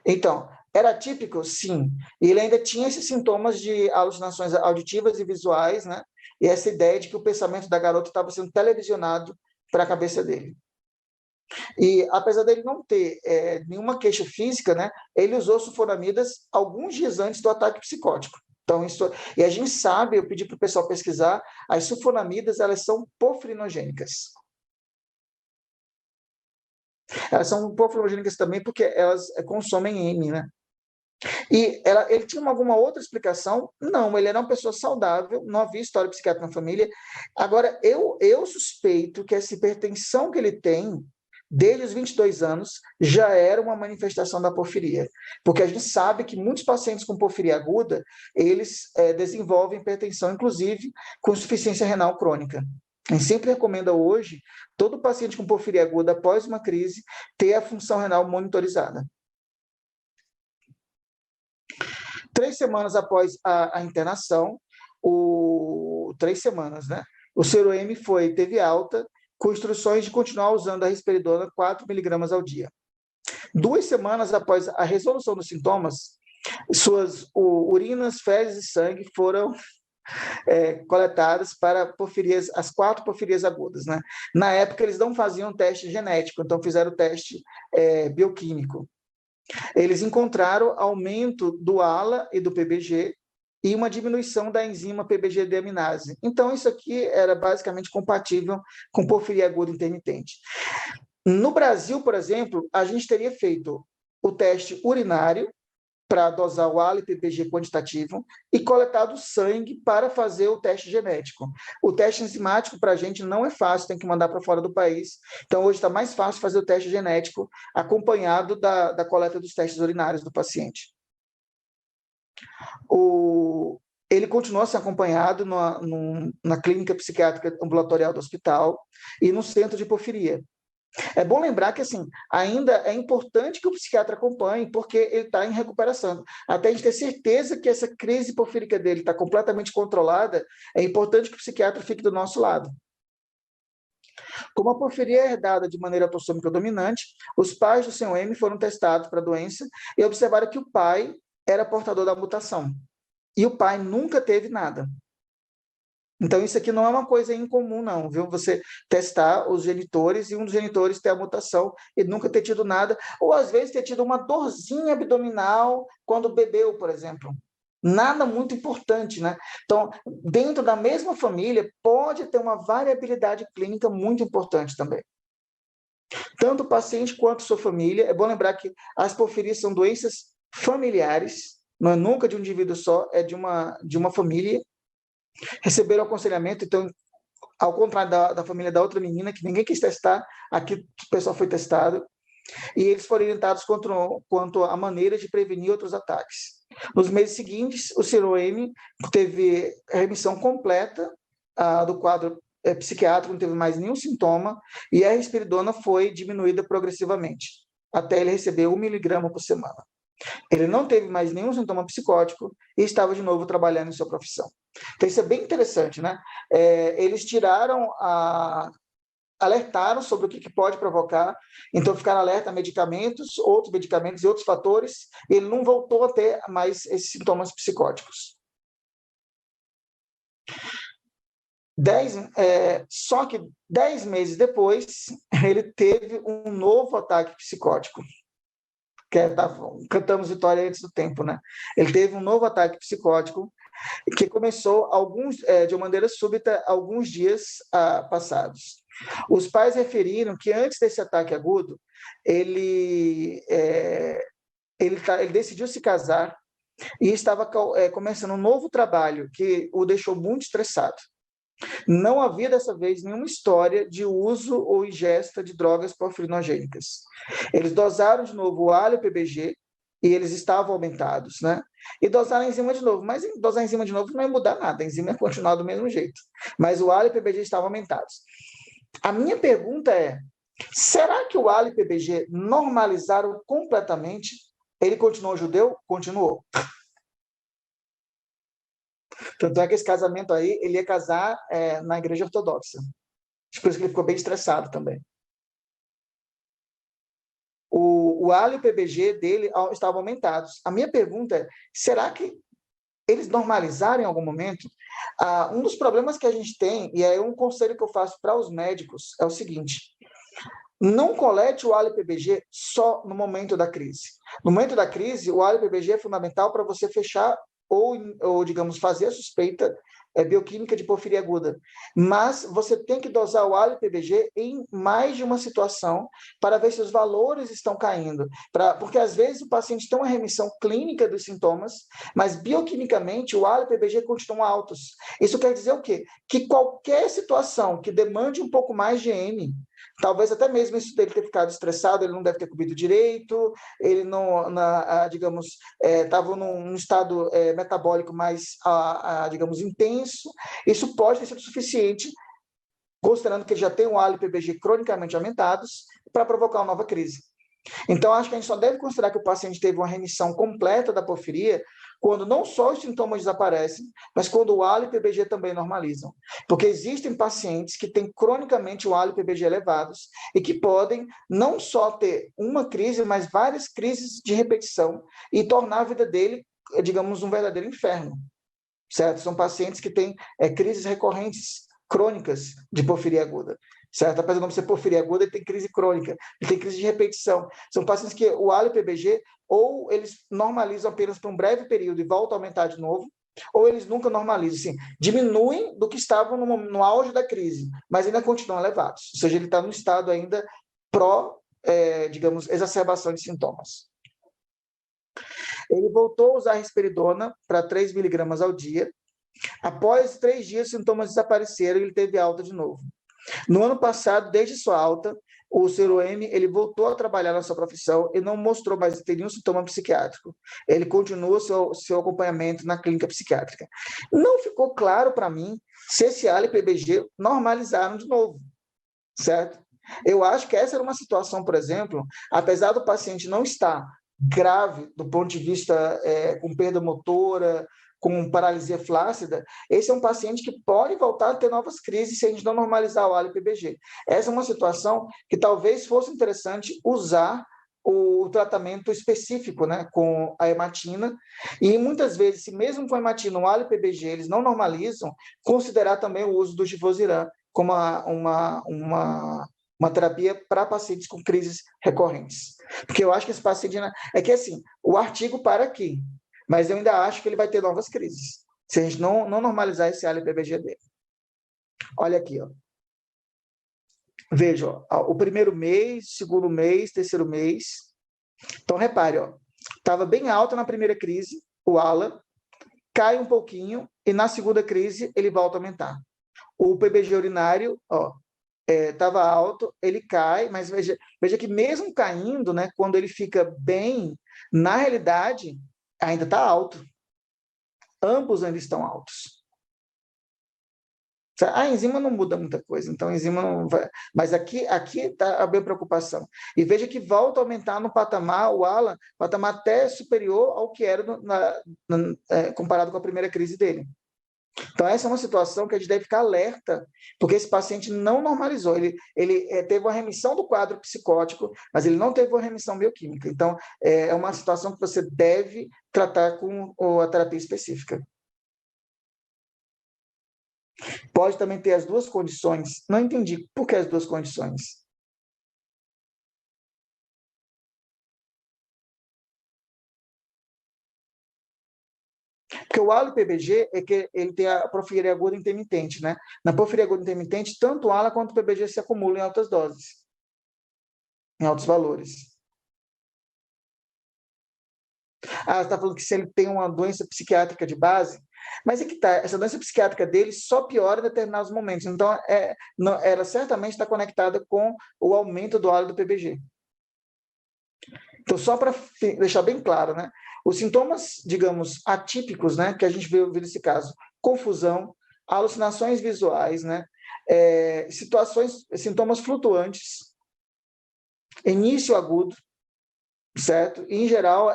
Então, era atípico? Sim. E ele ainda tinha esses sintomas de alucinações auditivas e visuais, né? E essa ideia de que o pensamento da garota estava sendo televisionado para a cabeça dele. E apesar dele não ter nenhuma queixa física, né, ele usou sulfonamidas alguns dias antes do ataque psicótico. Então, e a gente sabe, eu pedi para o pessoal pesquisar, as sulfonamidas, elas são porfirinogênicas. Elas são porfirinogênicas também porque elas consomem M, né? E ele tinha alguma outra explicação? Não, ele era uma pessoa saudável, não havia história psiquiátrica na família. Agora, eu suspeito que essa hipertensão que ele tem desde os 22 anos, já era uma manifestação da porfiria, porque a gente sabe que muitos pacientes com porfiria aguda, eles desenvolvem hipertensão, inclusive com insuficiência renal crônica. A gente sempre recomenda hoje, todo paciente com porfiria aguda, após uma crise, ter a função renal monitorizada. 3 semanas após a internação, 3 semanas, né? O CROM teve alta, com instruções de continuar usando a risperidona 4 mg ao dia. 2 semanas após a resolução dos sintomas, suas urinas, fezes e sangue foram coletadas para porfirias, as 4 porfirias agudas, né? Na época, eles não faziam teste genético, então fizeram o teste bioquímico. Eles encontraram aumento do ALA e do PBG e uma diminuição da enzima PBG-deaminase. Então, isso aqui era basicamente compatível com porfiria aguda intermitente. No Brasil, por exemplo, a gente teria feito o teste urinário para dosar o ALA e PBG quantitativo e coletado sangue para fazer o teste genético. O teste enzimático para a gente não é fácil, tem que mandar para fora do país. Então, hoje está mais fácil fazer o teste genético acompanhado da coleta dos testes urinários do paciente. Ele continua sendo acompanhado na clínica psiquiátrica ambulatorial do hospital e no centro de porfiria. É bom lembrar que, assim, ainda é importante que o psiquiatra acompanhe, porque ele está em recuperação. Até a gente ter certeza que essa crise porfírica dele está completamente controlada, é importante que o psiquiatra fique do nosso lado. Como a porfiria é herdada de maneira autossômica dominante, os pais do COM foram testados para a doença e observaram que o pai era portador da mutação. E o pai nunca teve nada. Então, isso aqui não é uma coisa incomum, não, viu? Você testar os genitores e um dos genitores ter a mutação e nunca ter tido nada, ou às vezes ter tido uma dorzinha abdominal quando bebeu, por exemplo. Nada muito importante, né? Então, dentro da mesma família, pode ter uma variabilidade clínica muito importante também. Tanto o paciente quanto sua família, é bom lembrar que as porfirias são doenças familiares, não é nunca de um indivíduo só, é de uma família. Receberam aconselhamento, então, ao contrário da família da outra menina, que ninguém quis testar, aqui o pessoal foi testado, e eles foram orientados quanto à maneira de prevenir outros ataques. Nos meses seguintes, o CROM teve remissão completa do quadro psiquiátrico, não teve mais nenhum sintoma, e a risperidona foi diminuída progressivamente, até ele receber 1 mg por semana. Ele não teve mais nenhum sintoma psicótico e estava de novo trabalhando em sua profissão. Então, isso é bem interessante, né? Eles alertaram sobre o que pode provocar, então ficaram alerta a medicamentos e outros fatores, e ele não voltou a ter mais esses sintomas psicóticos. Só que 10 meses depois, ele teve um novo ataque psicótico. Cantamos vitória antes do tempo, né? Ele teve um novo ataque psicótico que começou de maneira súbita alguns dias passados. Os pais referiram que antes desse ataque agudo, ele decidiu se casar e estava começando um novo trabalho que o deixou muito estressado. Não havia, dessa vez, nenhuma história de uso ou ingesta de drogas porfirinogênicas. Eles dosaram de novo o ALA e o PBG, e eles estavam aumentados, né? E dosaram a enzima de novo, mas dosar a enzima de novo não ia mudar nada, a enzima ia continuar do mesmo jeito. Mas o ALA e o PBG estavam aumentados. A minha pergunta é, será que o ALA e o PBG normalizaram completamente? Ele continuou judeu? Continuou. Tanto é que esse casamento aí, ele ia casar na igreja ortodoxa. Por isso que ele ficou bem estressado também. O ALA e o PBG dele estavam aumentados. A minha pergunta é, será que eles normalizaram em algum momento? Um dos problemas que a gente tem, e é um conselho que eu faço para os médicos, é o seguinte: não colete o ALA e o PBG só no momento da crise. No momento da crise, o ALA e o PBG é fundamental para você fechar ou, digamos, fazer a suspeita bioquímica de porfiria aguda. Mas você tem que dosar o ALA e o PBG em mais de uma situação para ver se os valores estão caindo. Porque, às vezes, o paciente tem uma remissão clínica dos sintomas, mas, bioquimicamente, o ALA e o PBG continuam altos. Isso quer dizer o quê? Que qualquer situação que demande um pouco mais de M, Talvez até mesmo isso dele ter ficado estressado, ele não deve ter comido direito, ele não, digamos, estava num estado metabólico mais, digamos, intenso. Isso pode ter sido suficiente, considerando que ele já tem um ALA e PBG cronicamente aumentados, para provocar uma nova crise. Então, acho que a gente só deve considerar que o paciente teve uma remissão completa da porfiria quando não só os sintomas desaparecem, mas quando o ALA e o PBG também normalizam. Porque existem pacientes que têm cronicamente o ALA e o PBG elevados e que podem não só ter uma crise, mas várias crises de repetição e tornar a vida dele, digamos, um verdadeiro inferno. Certo? São pacientes que têm crises recorrentes crônicas de porfiria aguda. Certo? Apesar de não ser porfiria aguda, ele tem crise crônica, ele tem crise de repetição. São pacientes que o ALA e o PBG, ou eles normalizam apenas por um breve período e voltam a aumentar de novo, ou eles nunca normalizam. Assim, diminuem do que estavam no auge da crise, mas ainda continuam elevados. Ou seja, ele está no estado ainda digamos, exacerbação de sintomas. Ele voltou a usar risperidona para 3 miligramas ao dia. Após 3 dias, os sintomas desapareceram e ele teve alta de novo. No ano passado, desde sua alta, o Sr. M, ele voltou a trabalhar na sua profissão e não mostrou mais ter nenhum sintoma psiquiátrico. Ele continua seu acompanhamento na clínica psiquiátrica. Não ficou claro para mim se esse ALA e PBG normalizaram de novo, certo? Eu acho que essa era uma situação, por exemplo, apesar do paciente não estar grave do ponto de vista com perda motora, com paralisia flácida, esse é um paciente que pode voltar a ter novas crises se a gente não normalizar o ALA e PBG. Essa é uma situação que talvez fosse interessante usar o tratamento específico, né, com a hematina, e muitas vezes, se mesmo com a hematina, o ALA e PBG, eles não normalizam, considerar também o uso do Givosiran como uma terapia para pacientes com crises recorrentes. Porque eu acho que esse paciente... É que, assim, o artigo para aqui, mas eu ainda acho que ele vai ter novas crises, se a gente não normalizar esse ALA e PBG dele. Olha aqui, ó. Veja, ó, o primeiro mês, segundo mês, terceiro mês. Então, repare, ó, estava bem alto na primeira crise, o ALA, cai um pouquinho, e na segunda crise ele volta a aumentar. O PBG urinário, ó, estava alto, ele cai, mas veja que mesmo caindo, né, quando ele fica bem, na realidade, ainda está alto. Ambos ainda estão altos. A enzima não muda muita coisa, então a enzima não vai... Mas aqui está a minha preocupação. E veja que volta a aumentar no patamar, o ALA, patamar até superior ao que era comparado com a primeira crise dele. Então, essa é uma situação que a gente deve ficar alerta, porque esse paciente não normalizou. Ele teve uma remissão do quadro psicótico, mas ele não teve uma remissão bioquímica. Então, é uma situação que você deve tratar com a terapia específica. Pode também ter as duas condições. Não entendi por que as duas condições. Porque o ALA e PBG é que ele tem a porfiria aguda intermitente, né? Na porfiria aguda intermitente, tanto o ALA quanto o PBG se acumulam em altas doses, em altos valores. Você está falando que se ele tem uma doença psiquiátrica de base, mas é que tá, essa doença psiquiátrica dele só piora em determinados momentos. Então, ela certamente está conectada com o aumento do ALA e do PBG. Então, só para deixar bem claro, né? Os sintomas, digamos, atípicos, né, que a gente viu nesse caso, confusão, alucinações visuais, né, sintomas flutuantes, início agudo, certo? E, em geral,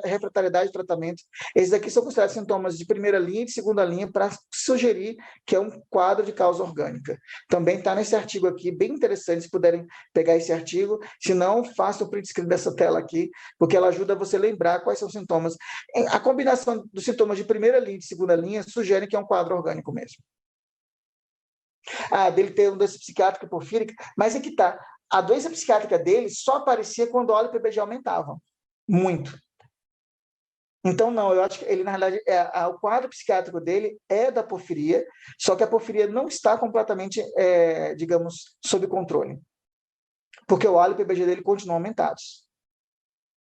refratariedade de tratamento. Esses aqui são considerados sintomas de primeira linha e de segunda linha para sugerir que é um quadro de causa orgânica. Também está nesse artigo aqui, bem interessante, se puderem pegar esse artigo. Se não, faça o print screen dessa tela aqui, porque ela ajuda você a lembrar quais são os sintomas. A combinação dos sintomas de primeira linha e de segunda linha sugere que é um quadro orgânico mesmo. Dele ter uma doença psiquiátrica porfírica, mas é que está. A doença psiquiátrica dele só aparecia quando o ALA e o PBG aumentavam. Muito. Então, não, eu acho que ele, na realidade, o quadro psiquiátrico dele é da porfiria, só que a porfiria não está completamente, digamos, sob controle. Porque o ALA e o PBG dele continuam aumentados.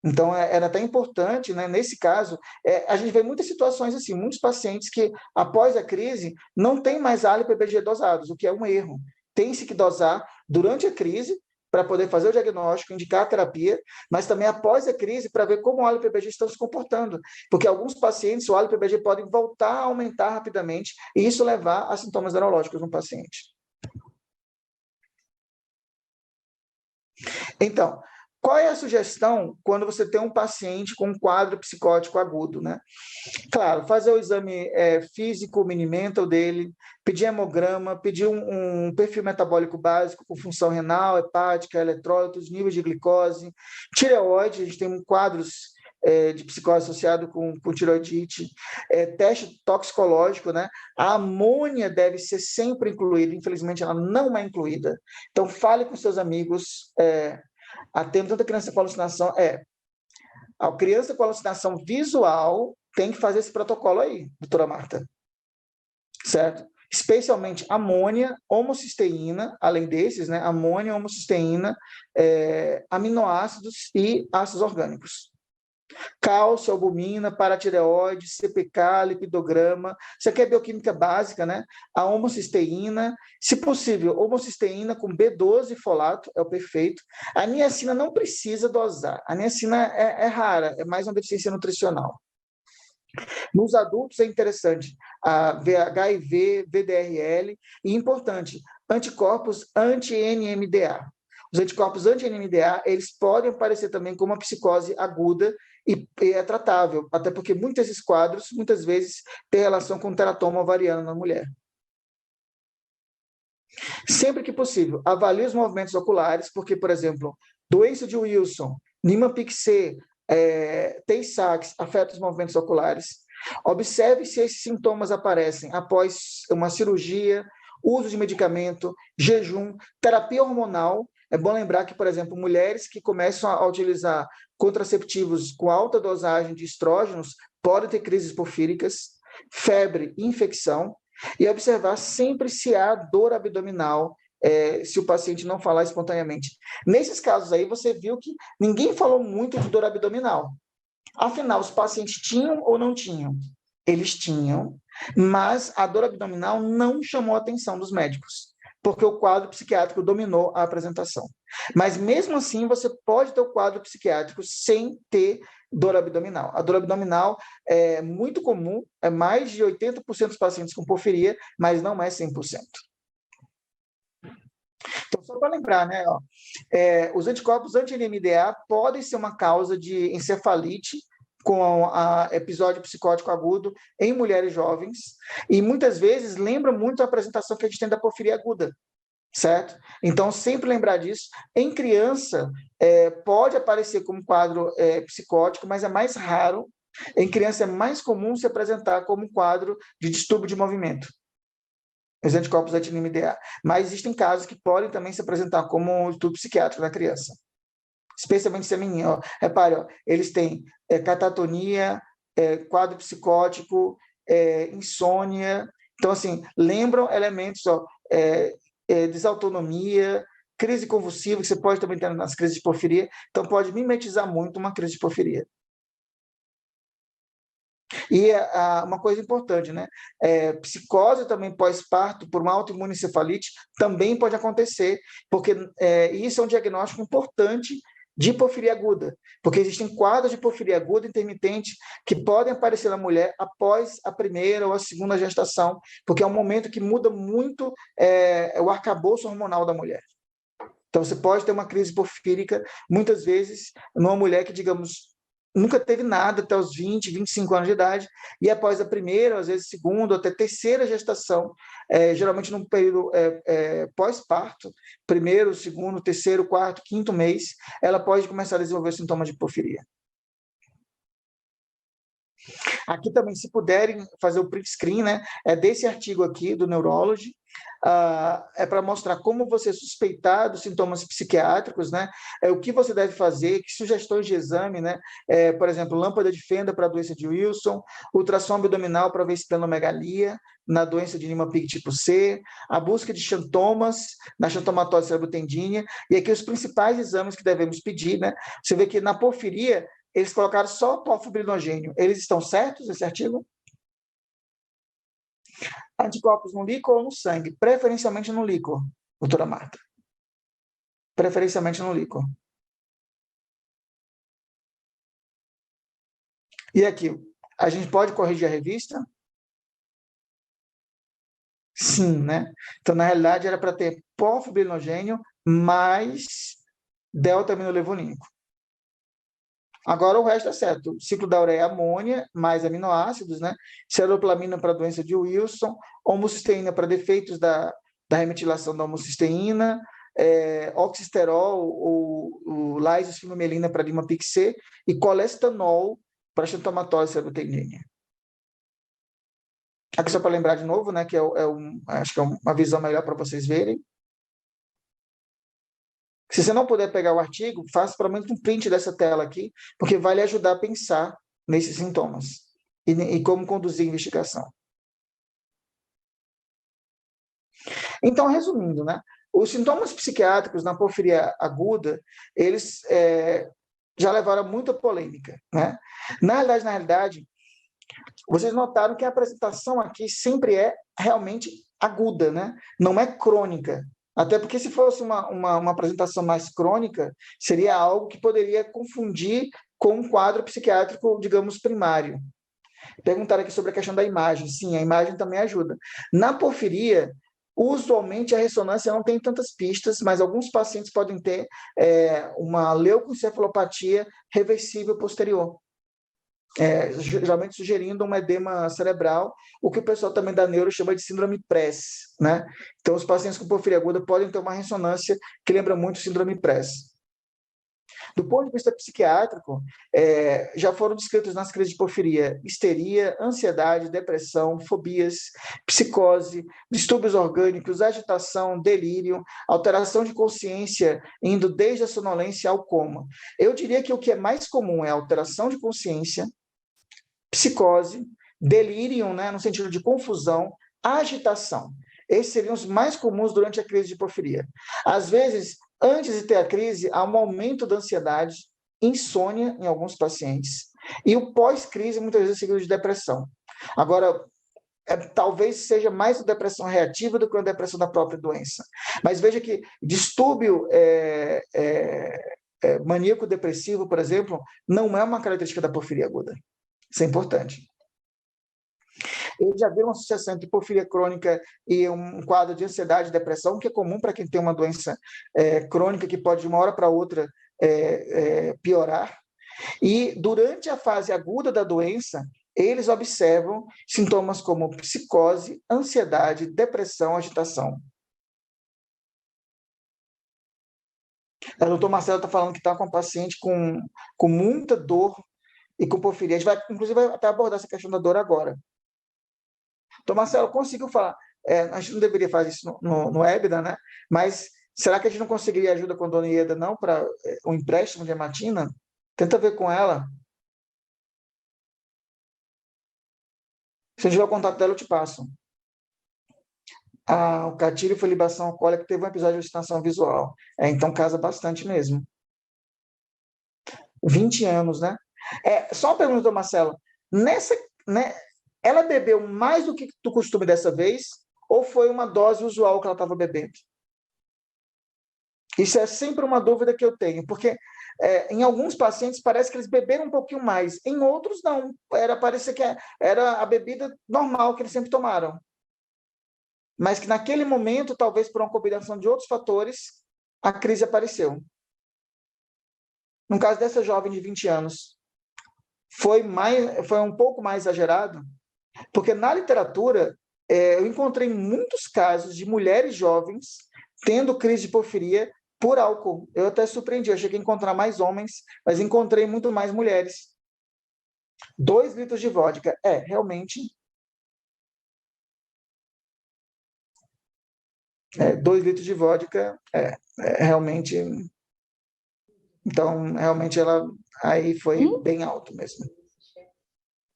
Então, era até importante, né, nesse caso, a gente vê muitas situações assim, muitos pacientes que, após a crise, não tem mais ALA e PBG dosados, o que é um erro. Tem-se que dosar durante a crise, para poder fazer o diagnóstico, indicar a terapia, mas também após a crise, para ver como o óleo PBG está se comportando. Porque alguns pacientes, o óleo PBG pode voltar a aumentar rapidamente, e isso levar a sintomas neurológicos no paciente. Então, qual é a sugestão quando você tem um paciente com um quadro psicótico agudo, né? Claro, fazer o exame físico, mini-mental dele, pedir hemograma, pedir um perfil metabólico básico com função renal, hepática, eletrólitos, níveis de glicose, tireoide, a gente tem quadros de psicose associado com tireoidite, teste toxicológico, né? A amônia deve ser sempre incluída, infelizmente ela não é incluída. Então, fale com seus amigos, atendo tanta criança com alucinação, a criança com alucinação visual tem que fazer esse protocolo aí, doutora Marta, certo? Especialmente amônia, homocisteína, além desses, né? Amônia, homocisteína, aminoácidos e ácidos orgânicos. Cálcio, albumina, paratireoide, CPK, lipidograma. Isso aqui é bioquímica básica, né? A homocisteína, se possível, homocisteína com B12 e folato, é o perfeito. A niacina não precisa dosar. A niacina é rara, é mais uma deficiência nutricional. Nos adultos é interessante a HIV, VDRL e, importante, anticorpos anti-NMDA. Os anticorpos anti-NMDA, eles podem aparecer também como uma psicose aguda e é tratável, até porque muitos desses quadros, muitas vezes, têm relação com teratoma ovariano na mulher. Sempre que possível, avalie os movimentos oculares, porque, por exemplo, doença de Wilson, Niemann-Pick-C, Tay-Sachs afeta os movimentos oculares. Observe se esses sintomas aparecem após uma cirurgia, uso de medicamento, jejum, terapia hormonal. É bom lembrar que, por exemplo, mulheres que começam a utilizar contraceptivos com alta dosagem de estrógenos podem ter crises porfíricas, febre, infecção, e observar sempre se há dor abdominal, se o paciente não falar espontaneamente. Nesses casos aí, você viu que ninguém falou muito de dor abdominal. Afinal, os pacientes tinham ou não tinham? Eles tinham, mas a dor abdominal não chamou a atenção dos médicos, porque o quadro psiquiátrico dominou a apresentação. Mas, mesmo assim, você pode ter o quadro psiquiátrico sem ter dor abdominal. A dor abdominal é muito comum, é mais de 80% dos pacientes com porfiria, mas não é 100%. Então, só para lembrar, né, os anticorpos anti-NMDA podem ser uma causa de encefalite com episódio psicótico agudo em mulheres jovens, e muitas vezes lembra muito a apresentação que a gente tem da porfiria aguda, certo? Então, sempre lembrar disso. Em criança, pode aparecer como quadro psicótico, mas é mais raro. Em criança é mais comum se apresentar como um quadro de distúrbio de movimento, os anticorpos anti-NMDA. Mas existem casos que podem também se apresentar como um distúrbio psiquiátrico na criança, especialmente se é menino. Repare, eles têm catatonia, quadro psicótico, insônia. Então, assim, lembram elementos, desautonomia, crise convulsiva, que você pode também ter nas crises de porfiria. Então, pode mimetizar muito uma crise de porfiria. E uma coisa importante, né? Psicose também pós-parto por uma autoimunoencefalite também pode acontecer, porque isso é um diagnóstico importante de porfiria aguda, porque existem quadros de porfiria aguda intermitente que podem aparecer na mulher após a primeira ou a segunda gestação, porque é um momento que muda muito o arcabouço hormonal da mulher. Então, você pode ter uma crise porfírica, muitas vezes, numa mulher que, digamos, nunca teve nada até os 20, 25 anos de idade, e após a primeira, às vezes segunda, ou até terceira gestação, geralmente num período pós-parto, primeiro, segundo, terceiro, quarto, quinto mês, ela pode começar a desenvolver sintomas de porfiria. Aqui também, se puderem fazer o print screen, né, desse artigo aqui do Neurology, é para mostrar como você suspeitar dos sintomas psiquiátricos, né? O que você deve fazer, que sugestões de exame, né? Por exemplo, lâmpada de Fenda para a doença de Wilson, ultrassom abdominal para ver esplenomegalia na doença de Niemann-Pick tipo C, a busca de xantomas na xantomatose cerebrotendínea, e aqui os principais exames que devemos pedir, né? Você vê que na porfiria eles colocaram só porfibrinogênio. Eles estão certos, esse artigo? Anticorpos no líquor ou no sangue? Preferencialmente no líquor, doutora Marta. preferencialmente no líquor. E aqui, a gente pode corrigir a revista? Sim, né? Então, na realidade, era para ter porfibrinogênio mais delta-aminolevonínico. Agora o resto é certo. O ciclo da ureia é amônia, mais aminoácidos, né? Ceruloplamina para a doença de Wilson, homocisteína para defeitos da remetilação da homocisteína, oxisterol ou lisosfenomelina para Dimapic-C e colestanol para xantomatose serotonínia. Aqui só para lembrar de novo, né, que acho que é uma visão melhor para vocês verem. Se você não puder pegar o artigo, faça pelo menos um print dessa tela aqui, porque vai lhe ajudar a pensar nesses sintomas e como conduzir a investigação. Então, resumindo, né, os sintomas psiquiátricos na porfiria aguda, eles já levaram a muita polêmica, né? Na realidade, vocês notaram que a apresentação aqui sempre é realmente aguda, né? Não é crônica. Até porque se fosse uma apresentação mais crônica, seria algo que poderia confundir com um quadro psiquiátrico, digamos, primário. Perguntaram aqui sobre a questão da imagem. Sim, a imagem também ajuda. Na porfiria, usualmente a ressonância não tem tantas pistas, mas alguns pacientes podem ter uma leucoencefalopatia reversível posterior. Geralmente sugerindo um edema cerebral, o que o pessoal também da neuro chama de síndrome PRES, né? Então, os pacientes com porfiria aguda podem ter uma ressonância que lembra muito síndrome PRES. Do ponto de vista psiquiátrico, já foram descritos nas crises de porfiria histeria, ansiedade, depressão, fobias, psicose, distúrbios orgânicos, agitação, delírio, alteração de consciência, indo desde a sonolência ao coma. Eu diria que o que é mais comum é a alteração de consciência, psicose, delírio, né, no sentido de confusão, agitação. Esses seriam os mais comuns durante a crise de porfiria. Às vezes, antes de ter a crise, há um aumento da ansiedade, insônia em alguns pacientes, e o pós-crise, muitas vezes, seguido de depressão. Agora, talvez seja mais uma depressão reativa do que uma depressão da própria doença. Mas veja que distúrbio maníaco-depressivo, por exemplo, não é uma característica da porfiria aguda. Isso é importante. Eles já viram uma associação entre porfiria crônica e um quadro de ansiedade e depressão, que é comum para quem tem uma doença crônica que pode, de uma hora para outra, piorar. E, durante a fase aguda da doença, eles observam sintomas como psicose, ansiedade, depressão, agitação. O doutor Marcelo está falando que está com um paciente com muita dor e com porfiria. A gente vai, inclusive, até abordar essa questão da dor agora. Então, Marcelo, conseguiu falar. A gente não deveria fazer isso no EBITDA, né? Mas será que a gente não conseguiria ajuda com a dona Ieda, não, para um empréstimo de hematina? Tenta ver com ela. Se eu tiver o contato dela, eu te passo. O gatilho foi libação alcoólica, teve um episódio de alucinação visual. Então, casa bastante mesmo. 20 anos, né? Só uma pergunta, Marcelo. Ela bebeu mais do que do costume dessa vez ou foi uma dose usual que ela estava bebendo? Isso é sempre uma dúvida que eu tenho, porque em alguns pacientes parece que eles beberam um pouquinho mais, em outros não. Parece que era a bebida normal que eles sempre tomaram. Mas que naquele momento, talvez por uma combinação de outros fatores, a crise apareceu. No caso dessa jovem de 20 anos, foi um pouco mais exagerado, porque na literatura eu encontrei muitos casos de mulheres jovens tendo crise de porfiria por álcool. Eu até surpreendi, eu cheguei a encontrar mais homens, mas encontrei muito mais mulheres. 2 litros de vodka. Realmente... 2 litros de vodka, realmente... Então, realmente, ela aí foi bem alto mesmo.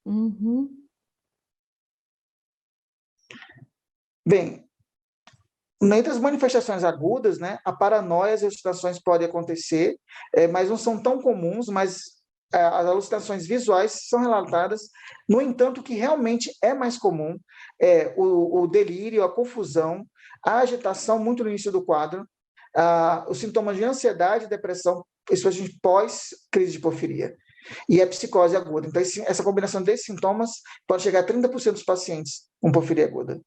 Uhum. Bem, entre as manifestações agudas, né, a paranoia e as alucinações podem acontecer, mas não são tão comuns, mas as alucinações visuais são relatadas. No entanto, o que realmente é mais comum é o delírio, a confusão, a agitação muito no início do quadro, os sintomas de ansiedade e depressão, especialmente pós-crise de porfiria. E a psicose aguda. Então, essa combinação desses sintomas pode chegar a 30% dos pacientes com porfiria aguda.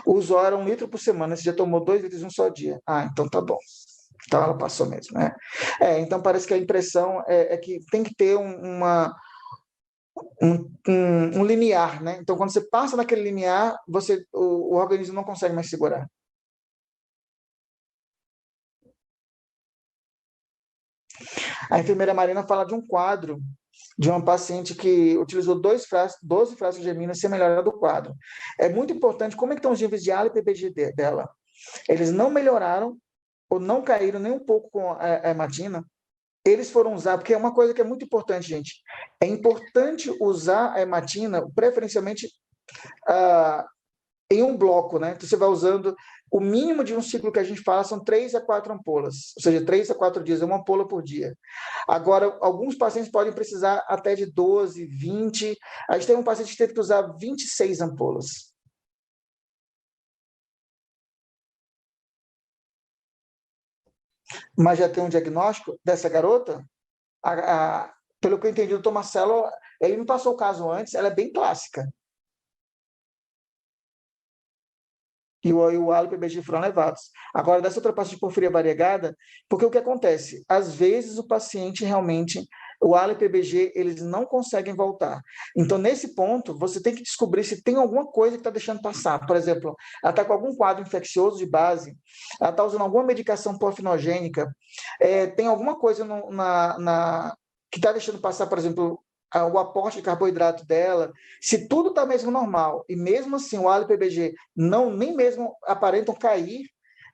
O usuário 1 litro por semana, você já tomou 2 litros em um só dia. Ah, então tá bom. Então ela passou mesmo, né? Então parece que a impressão é que tem que ter um limiar, né? Então quando você passa naquele limiar, o organismo não consegue mais segurar. A enfermeira Marina fala de um quadro de uma paciente que utilizou 12 frascos de amina sem melhorar do quadro. É muito importante como é que estão os níveis de ALA e PBG dela. Eles não melhoraram ou não caíram nem um pouco com a hematina. Eles foram usar, porque é uma coisa que é muito importante, gente. É importante usar a hematina, preferencialmente em um bloco, né? Então, você vai usando o mínimo de um ciclo que a gente fala são 3 a 4 ampolas, ou seja, 3 a 4 dias, é uma ampola por dia. Agora, alguns pacientes podem precisar até de 12, 20. A gente tem um paciente que teve que usar 26 ampolas. Mas já tem um diagnóstico dessa garota? Pelo que eu entendi, o doutor Marcelo, ele me passou o caso antes, ela é bem clássica. E o ALA e o PBG foram elevados. Agora, dessa outra parte de porfiria variegada, porque o que acontece? Às vezes o paciente realmente, o ALA e o PBG, eles não conseguem voltar. Então, nesse ponto, você tem que descobrir se tem alguma coisa que está deixando passar. Por exemplo, ela está com algum quadro infeccioso de base, ela está usando alguma medicação porfinogênica, tem alguma coisa que está deixando passar, por exemplo, o aporte de carboidrato dela, se tudo está mesmo normal, e mesmo assim o ALA e o PBG nem mesmo aparentam cair,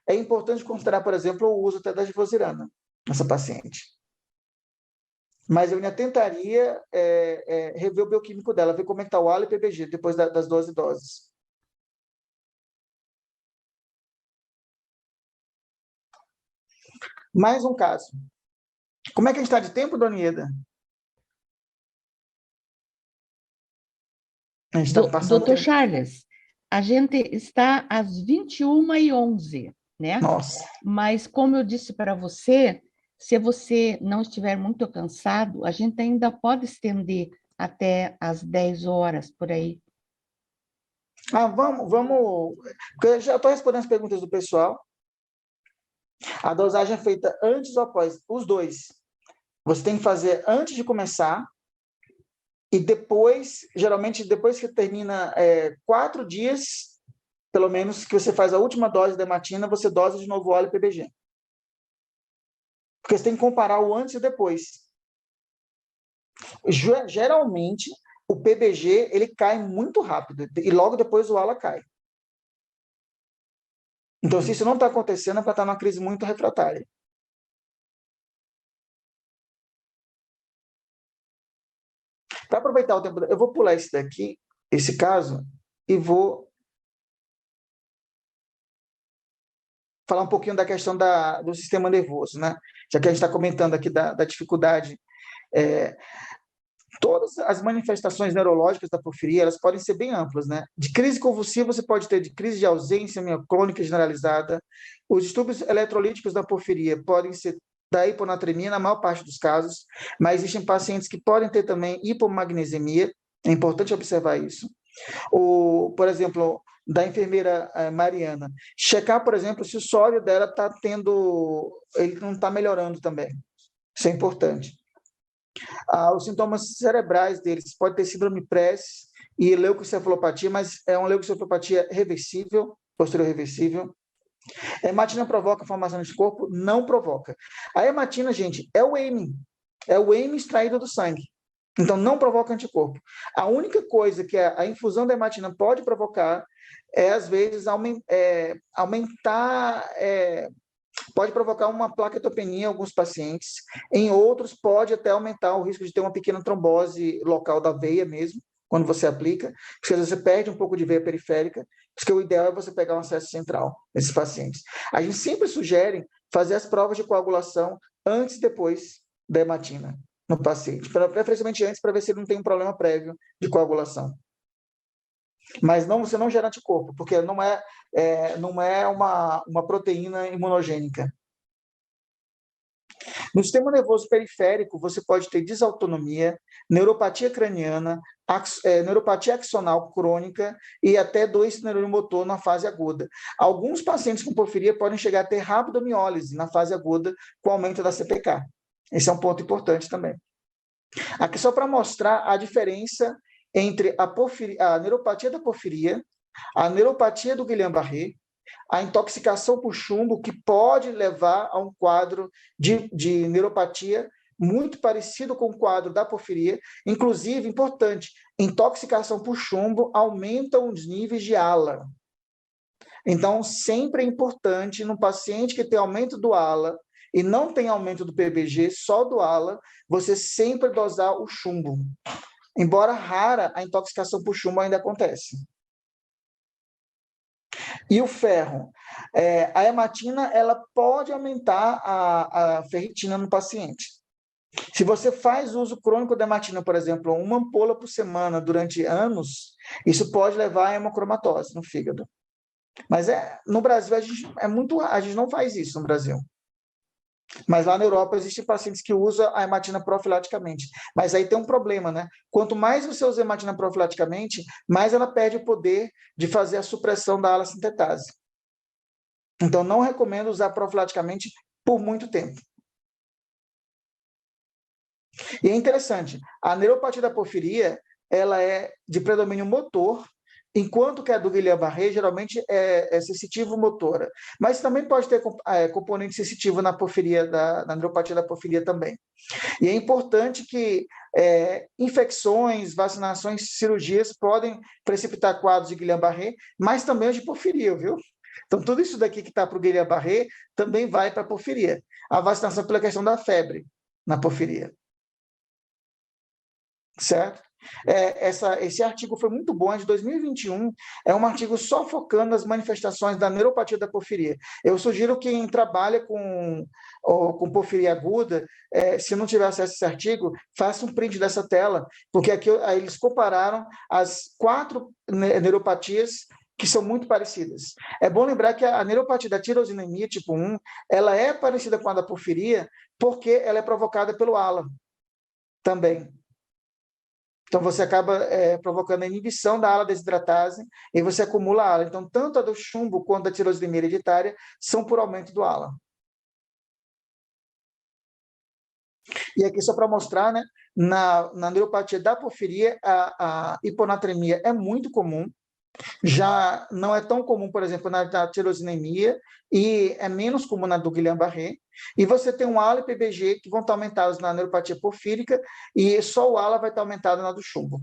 é importante considerar, por exemplo, o uso até da givosirana nessa paciente. Mas eu ainda tentaria rever o bioquímico dela, ver como é que está o ALA e o PBG depois das 12 doses. Mais um caso. Como é que a gente está de tempo, Dona Ieda? A gente está passando Doutor Charles, a gente está às 21h11, né? Nossa. Mas, como eu disse para você, se você não estiver muito cansado, a gente ainda pode estender até às 10 horas, por aí. Vamos. Porque eu já estou respondendo as perguntas do pessoal. A dosagem é feita antes ou após? Os dois. Você tem que fazer antes de começar e depois, geralmente, depois que termina 4 dias, pelo menos, que você faz a última dose da hematina, você dosa de novo o óleo PBG. Porque você tem que comparar o antes e o depois. Geralmente, o PBG ele cai muito rápido e logo depois o ALA cai. Então, se isso não está acontecendo, é para estar numa crise muito refratária. Para aproveitar o tempo, eu vou pular esse caso, e vou falar um pouquinho da questão do sistema nervoso, né? Já que a gente está comentando aqui da dificuldade. Todas as manifestações neurológicas da porfiria, elas podem ser bem amplas, né? De crise convulsiva, você pode ter de crise de ausência mioclônica generalizada. Os distúrbios eletrolíticos da porfiria podem ser da hiponatremia, na maior parte dos casos, mas existem pacientes que podem ter também hipomagnesemia, é importante observar isso. Por exemplo, da enfermeira Mariana, checar, por exemplo, se o sódio dela ele não está melhorando também. Isso é importante. Os sintomas cerebrais deles pode ter síndrome PRES e leucoencefalopatia, mas é uma leucoencefalopatia reversível, posterior reversível. A hematina provoca formação de corpo? Não provoca. A hematina, gente, é o heme extraído do sangue. Então, não provoca anticorpo. A única coisa que a infusão da hematina pode provocar às vezes, aumentar... pode provocar uma plaquetopenia em alguns pacientes, em outros pode até aumentar o risco de ter uma pequena trombose local da veia mesmo, quando você aplica, porque às vezes você perde um pouco de veia periférica, porque o ideal é você pegar um acesso central nesses pacientes. A gente sempre sugere fazer as provas de coagulação antes e depois da hematina no paciente, preferencialmente antes, para ver se ele não tem um problema prévio de coagulação. Mas não, você não gera anticorpo, porque não é uma proteína imunogênica. No sistema nervoso periférico, você pode ter desautonomia, neuropatia craniana, neuropatia axonal crônica e até doença neuromotor na fase aguda. Alguns pacientes com porfiria podem chegar a ter rabdomiólise na fase aguda com aumento da CPK. Esse é um ponto importante também. Aqui só para mostrar a diferença entre a neuropatia da porfiria, a neuropatia do Guillain-Barré, a intoxicação por chumbo, que pode levar a um quadro de neuropatia muito parecido com o quadro da porfiria. Inclusive, importante, intoxicação por chumbo aumenta os níveis de ALA. Então, sempre é importante, no paciente que tem aumento do ALA e não tem aumento do PBG, só do ALA, você sempre dosar o chumbo. Embora rara, a intoxicação por chumbo ainda acontece. E o ferro? A hematina, ela pode aumentar a ferritina no paciente. Se você faz uso crônico da hematina, por exemplo, uma ampola por semana durante anos, isso pode levar a hemocromatose no fígado. Mas no Brasil, a gente não faz isso no Brasil. Mas lá na Europa existem pacientes que usam a hematina profilaticamente. Mas aí tem um problema, né? Quanto mais você usa a hematina profilaticamente, mais ela perde o poder de fazer a supressão da ala-sintetase. Então, não recomendo usar profilaticamente por muito tempo. E é interessante, a neuropatia da porfiria, ela é de predomínio motor, enquanto que a do Guillain-Barré geralmente é sensitivo-motora. Mas também pode ter componente sensitivo na porfiria, na neuropatia da porfiria também. E é importante que infecções, vacinações, cirurgias podem precipitar quadros de Guillain-Barré, mas também os de porfiria, viu? Então, tudo isso daqui que está para o Guillain-Barré também vai para a porfiria. A vacinação pela questão da febre na porfiria. Certo? Esse artigo foi muito bom, é de 2021, é um artigo só focando nas manifestações da neuropatia da porfiria. Eu sugiro que quem trabalha com porfiria aguda, se não tiver acesso a esse artigo, faça um print dessa tela, porque aqui aí eles compararam as 4 neuropatias que são muito parecidas. É bom lembrar que a neuropatia da tirosinemia tipo 1, ela é parecida com a da porfiria, porque ela é provocada pelo ALA também. Então, você acaba provocando a inibição da ala-desidratase e você acumula ALA. Então, tanto a do chumbo quanto a tirosinemia hereditária são por aumento do ALA. E aqui, só para mostrar, né, na neuropatia da porfiria, a hiponatremia é muito comum. Já não é tão comum, por exemplo, na tirosinemia, e é menos comum na do Guillain-Barré. E você tem um ALA e PBG que vão estar aumentados na neuropatia porfírica, e só o ALA vai estar aumentado na do chumbo.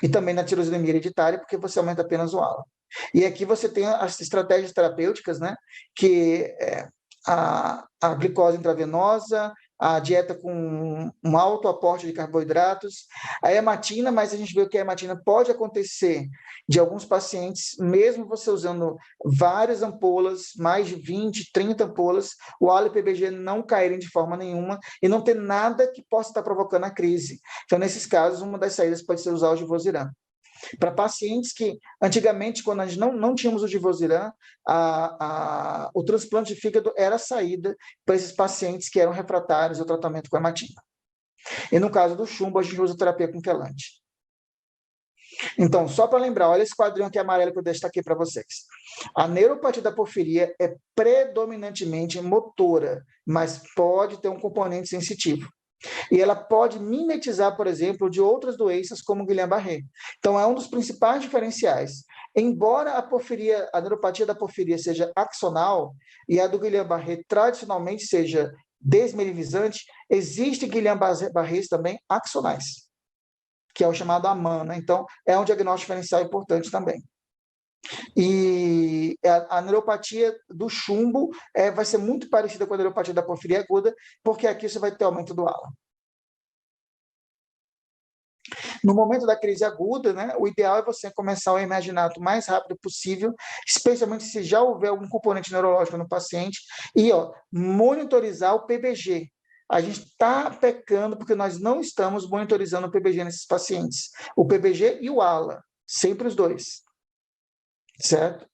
E também na tirosinemia hereditária, porque você aumenta apenas o ALA. E aqui você tem as estratégias terapêuticas, né, que a glicose intravenosa, a dieta com um alto aporte de carboidratos, a hematina, mas a gente viu que a hematina pode acontecer de alguns pacientes, mesmo você usando várias ampolas, mais de 20, 30 ampolas, o ALA e o PBG não caírem de forma nenhuma e não ter nada que possa estar provocando a crise. Então, nesses casos, uma das saídas pode ser usar o Givosiran. Para pacientes que, antigamente, quando a gente não tínhamos o Givosiran, o transplante de fígado era a saída para esses pacientes que eram refratários ao tratamento com hematina. E no caso do chumbo, a gente usa terapia com quelante. Então, só para lembrar, olha esse quadrinho aqui amarelo que eu destaquei para vocês. A neuropatia da porfiria é predominantemente motora, mas pode ter um componente sensitivo. E ela pode mimetizar, por exemplo, de outras doenças como Guillain-Barré. Então, é um dos principais diferenciais. Embora a neuropatia da porfiria seja axonal e a do Guillain-Barré tradicionalmente seja desmielinizante, existem Guillain-Barrés também axonais, que é o chamado AMAN, né? Então, é um diagnóstico diferencial importante também. E a neuropatia do chumbo vai ser muito parecida com a neuropatia da porfiria aguda, porque aqui você vai ter aumento do ALA. No momento da crise aguda, né, o ideal é você começar o hemaginato o mais rápido possível, especialmente se já houver algum componente neurológico no paciente, e monitorizar o PBG. A gente está pecando porque nós não estamos monitorizando o PBG nesses pacientes, o PBG e o ALA. sempre os dois, certo?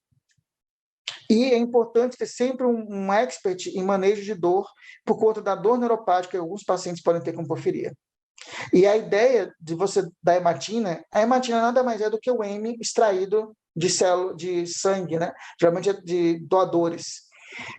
E é importante ter sempre um expert em manejo de dor, por conta da dor neuropática que alguns pacientes podem ter com porfiria. E a ideia de você dar hematina, a hematina nada mais é do que o heme extraído de célula de sangue, né? Geralmente é de doadores.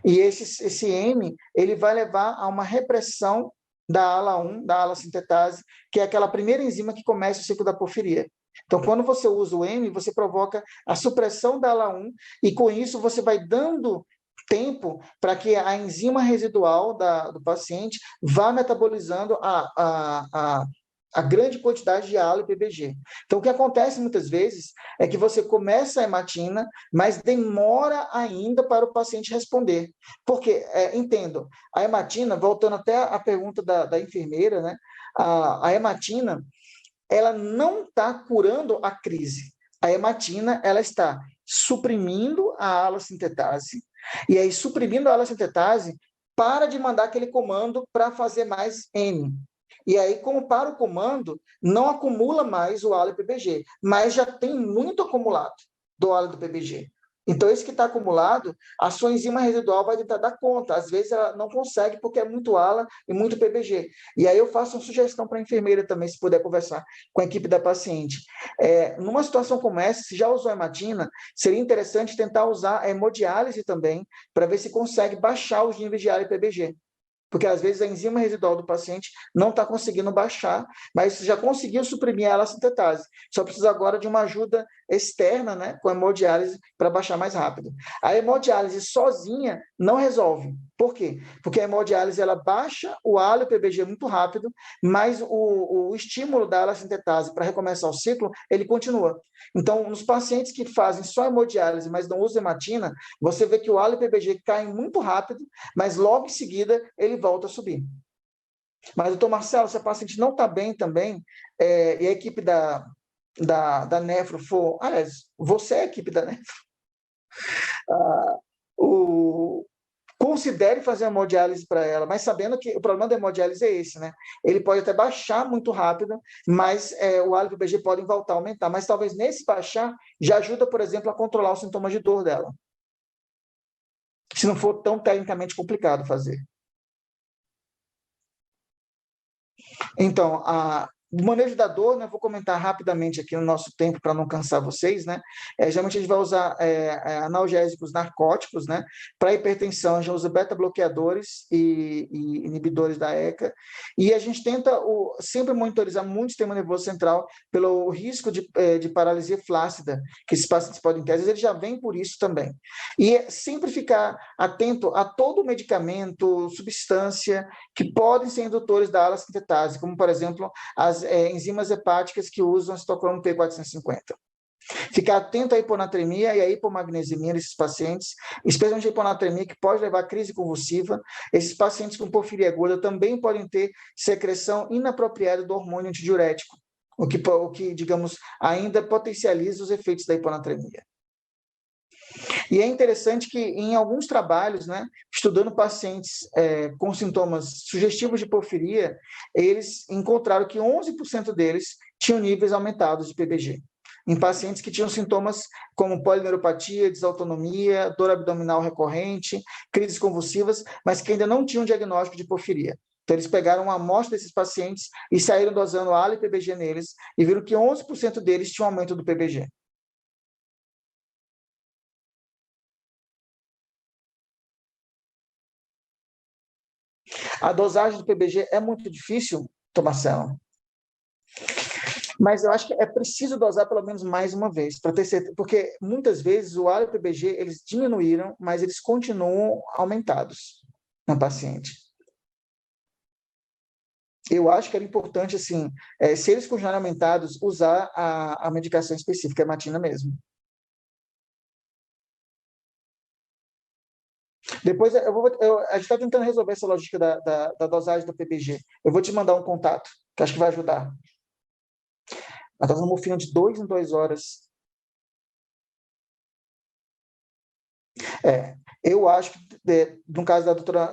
E esse heme, ele vai levar a uma repressão da ALA1, da ala-sintetase, que é aquela primeira enzima que começa o ciclo da porfiria. Então, quando você usa o heme, você provoca a supressão da ALA1 e, com isso, você vai dando tempo para que a enzima residual do paciente vá metabolizando a grande quantidade de ALA e PBG. Então, o que acontece muitas vezes é que você começa a hematina, mas demora ainda para o paciente responder. Porque, entendo, a hematina, voltando até a pergunta da enfermeira, né? A hematina, ela não está curando a crise. A hematina, ela está suprimindo a ala-sintetase, e aí, suprimindo a ala-sintetase, para de mandar aquele comando para fazer mais N. E aí, como para o comando, não acumula mais o ALA e PBG, mas já tem muito acumulado do ALA e do PBG. Então, esse que está acumulado, a sua enzima residual vai tentar dar conta. Às vezes, ela não consegue porque é muito ALA e muito PBG. E aí, eu faço uma sugestão para a enfermeira também, se puder conversar com a equipe da paciente. Numa situação como essa, se já usou a hematina, seria interessante tentar usar a hemodiálise também, para ver se consegue baixar os níveis de ALA e PBG. Porque, às vezes, a enzima residual do paciente não está conseguindo baixar, mas já conseguiu suprimir a ala-sintetase. Só precisa agora de uma ajuda externa, né, com a hemodiálise, para baixar mais rápido. A hemodiálise sozinha não resolve. Por quê? Porque a hemodiálise ela baixa o ALA e o PBG muito rápido, mas o estímulo da ala-sintetase para recomeçar o ciclo, ele continua. Então, nos pacientes que fazem só hemodiálise, mas não usam hematina, você vê que o ALA e o PBG caem muito rápido, mas logo em seguida ele volta a subir. Mas, doutor Marcelo, se a paciente não está bem também, e a equipe da nefro for... Aliás, você é a equipe da nefro. Considere fazer a hemodiálise para ela, mas sabendo que o problema da hemodiálise é esse, né? Ele pode até baixar muito rápido, mas o ALA e o PBG podem voltar a aumentar. Mas talvez nesse baixar já ajuda, por exemplo, a controlar os sintomas de dor dela. Se não for tão tecnicamente complicado fazer. Então, o manejo da dor, né, vou comentar rapidamente aqui no nosso tempo para não cansar vocês, né? Geralmente a gente vai usar analgésicos narcóticos, né? Para hipertensão, a gente usa beta-bloqueadores e inibidores da ECA, e a gente tenta sempre monitorizar muito o sistema nervoso central pelo risco de paralisia flácida que esses pacientes podem ter. Às vezes eles já vêm por isso também. E sempre ficar atento a todo medicamento, substância que podem ser indutores da ala-sintetase, como, por exemplo, as enzimas hepáticas que usam citocromo P450. Ficar atento à hiponatremia e à hipomagnesemia nesses pacientes, especialmente a hiponatremia, que pode levar a crise convulsiva. Esses pacientes com porfiria aguda também podem ter secreção inapropriada do hormônio antidiurético, o que, digamos, ainda potencializa os efeitos da hiponatremia. E é interessante que, em alguns trabalhos, né, estudando pacientes com sintomas sugestivos de porfiria, eles encontraram que 11% deles tinham níveis aumentados de PBG. Em pacientes que tinham sintomas como polineuropatia, desautonomia, dor abdominal recorrente, crises convulsivas, mas que ainda não tinham diagnóstico de porfiria. Então, eles pegaram uma amostra desses pacientes e saíram dosando ALA e PBG neles e viram que 11% deles tinham aumento do PBG. A dosagem do PBG é muito difícil, Marcelo, mas eu acho que é preciso dosar pelo menos mais uma vez, para ter certeza, porque muitas vezes o ALA e o PBG eles diminuíram, mas eles continuam aumentados na paciente. Eu acho que era importante, assim, se eles continuarem aumentados, usar a medicação específica, a hematina mesmo. Depois, a gente está tentando resolver essa logística da dosagem do PBG. Eu vou te mandar um contato, que acho que vai ajudar. A dose de morfina de 2 em 2 horas. Eu acho que, no caso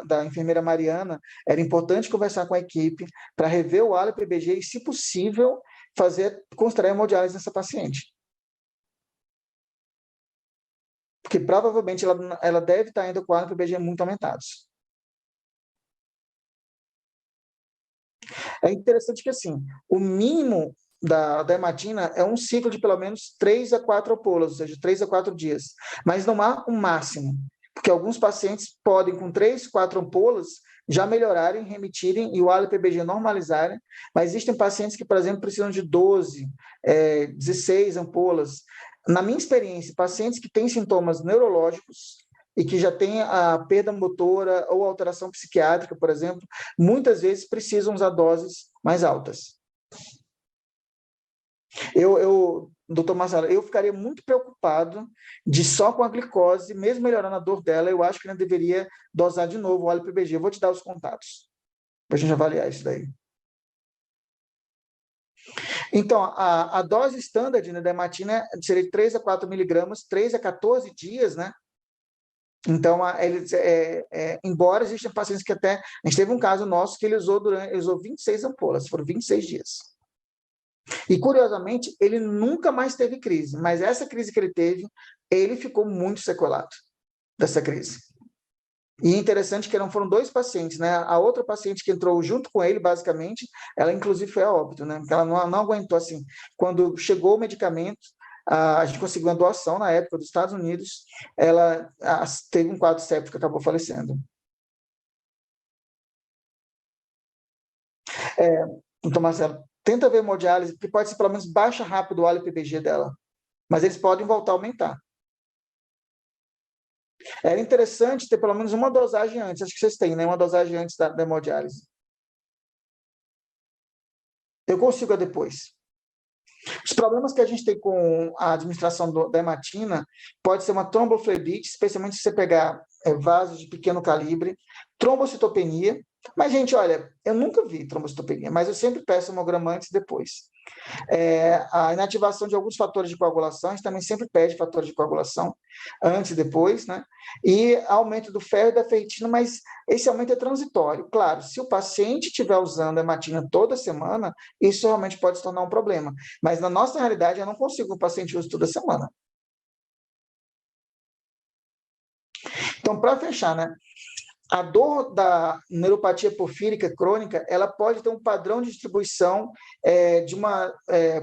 da enfermeira Mariana, era importante conversar com a equipe para rever o ALA e o PBG e, se possível, considerar hemodiálise nessa paciente. porque provavelmente ela deve estar ainda com ALP-BG muito aumentados. É interessante que, assim, o mínimo da hematina é um ciclo de pelo menos 3 a 4 ampolas, ou seja, 3 a 4 dias. Mas não há um máximo, porque alguns pacientes podem, com 3, 4 ampolas, já melhorarem, remitirem e o ALP-BG normalizarem, mas existem pacientes que, por exemplo, precisam de 12, 16 ampolas. Na minha experiência, pacientes que têm sintomas neurológicos e que já têm a perda motora ou alteração psiquiátrica, por exemplo, muitas vezes precisam usar doses mais altas. Doutor Marcelo, eu ficaria muito preocupado de só com a glicose, mesmo melhorando a dor dela, eu acho que não deveria dosar de novo o ALP-BG. Eu vou te dar os contatos, para a gente avaliar isso daí. Então, a dose standard, né, da hematina seria de 3 a 4 miligramas, 3 a 14 dias, né? Então, embora existam pacientes que até... A gente teve um caso nosso que ele usou 26 ampolas, foram 26 dias. E, curiosamente, ele nunca mais teve crise, mas essa crise que ele teve, ele ficou muito sequelado dessa crise. E interessante que foram 2 pacientes, né? A outra paciente que entrou junto com ele, basicamente, ela inclusive foi a óbito, né? Porque ela não aguentou, assim. Quando chegou o medicamento, a gente conseguiu uma doação na época dos Estados Unidos, ela teve um quadro séptico e acabou falecendo. Então, Marcelo, tenta ver hemodiálise, que pode ser pelo menos baixa rápido o ALP-BG dela, mas eles podem voltar a aumentar. Era interessante ter pelo menos uma dosagem antes, acho que vocês têm, né? Uma dosagem antes da hemodiálise. Eu consigo a depois. Os problemas que a gente tem com a administração da hematina pode ser uma trombofledite, especialmente se você pegar vasos de pequeno calibre, trombocitopenia. Mas, gente, olha, eu nunca vi trombocitopenia, mas eu sempre peço hemograma antes e depois. A inativação de alguns fatores de coagulação, a gente também sempre pede fatores de coagulação antes e depois, né? E aumento do ferro e da ferritina, mas esse aumento é transitório. Claro, se o paciente estiver usando a hematina toda semana, isso realmente pode se tornar um problema. Mas na nossa realidade, eu não consigo que o paciente use toda semana. Então, para fechar, né? A dor da neuropatia porfírica crônica, ela pode ter um padrão de distribuição de uma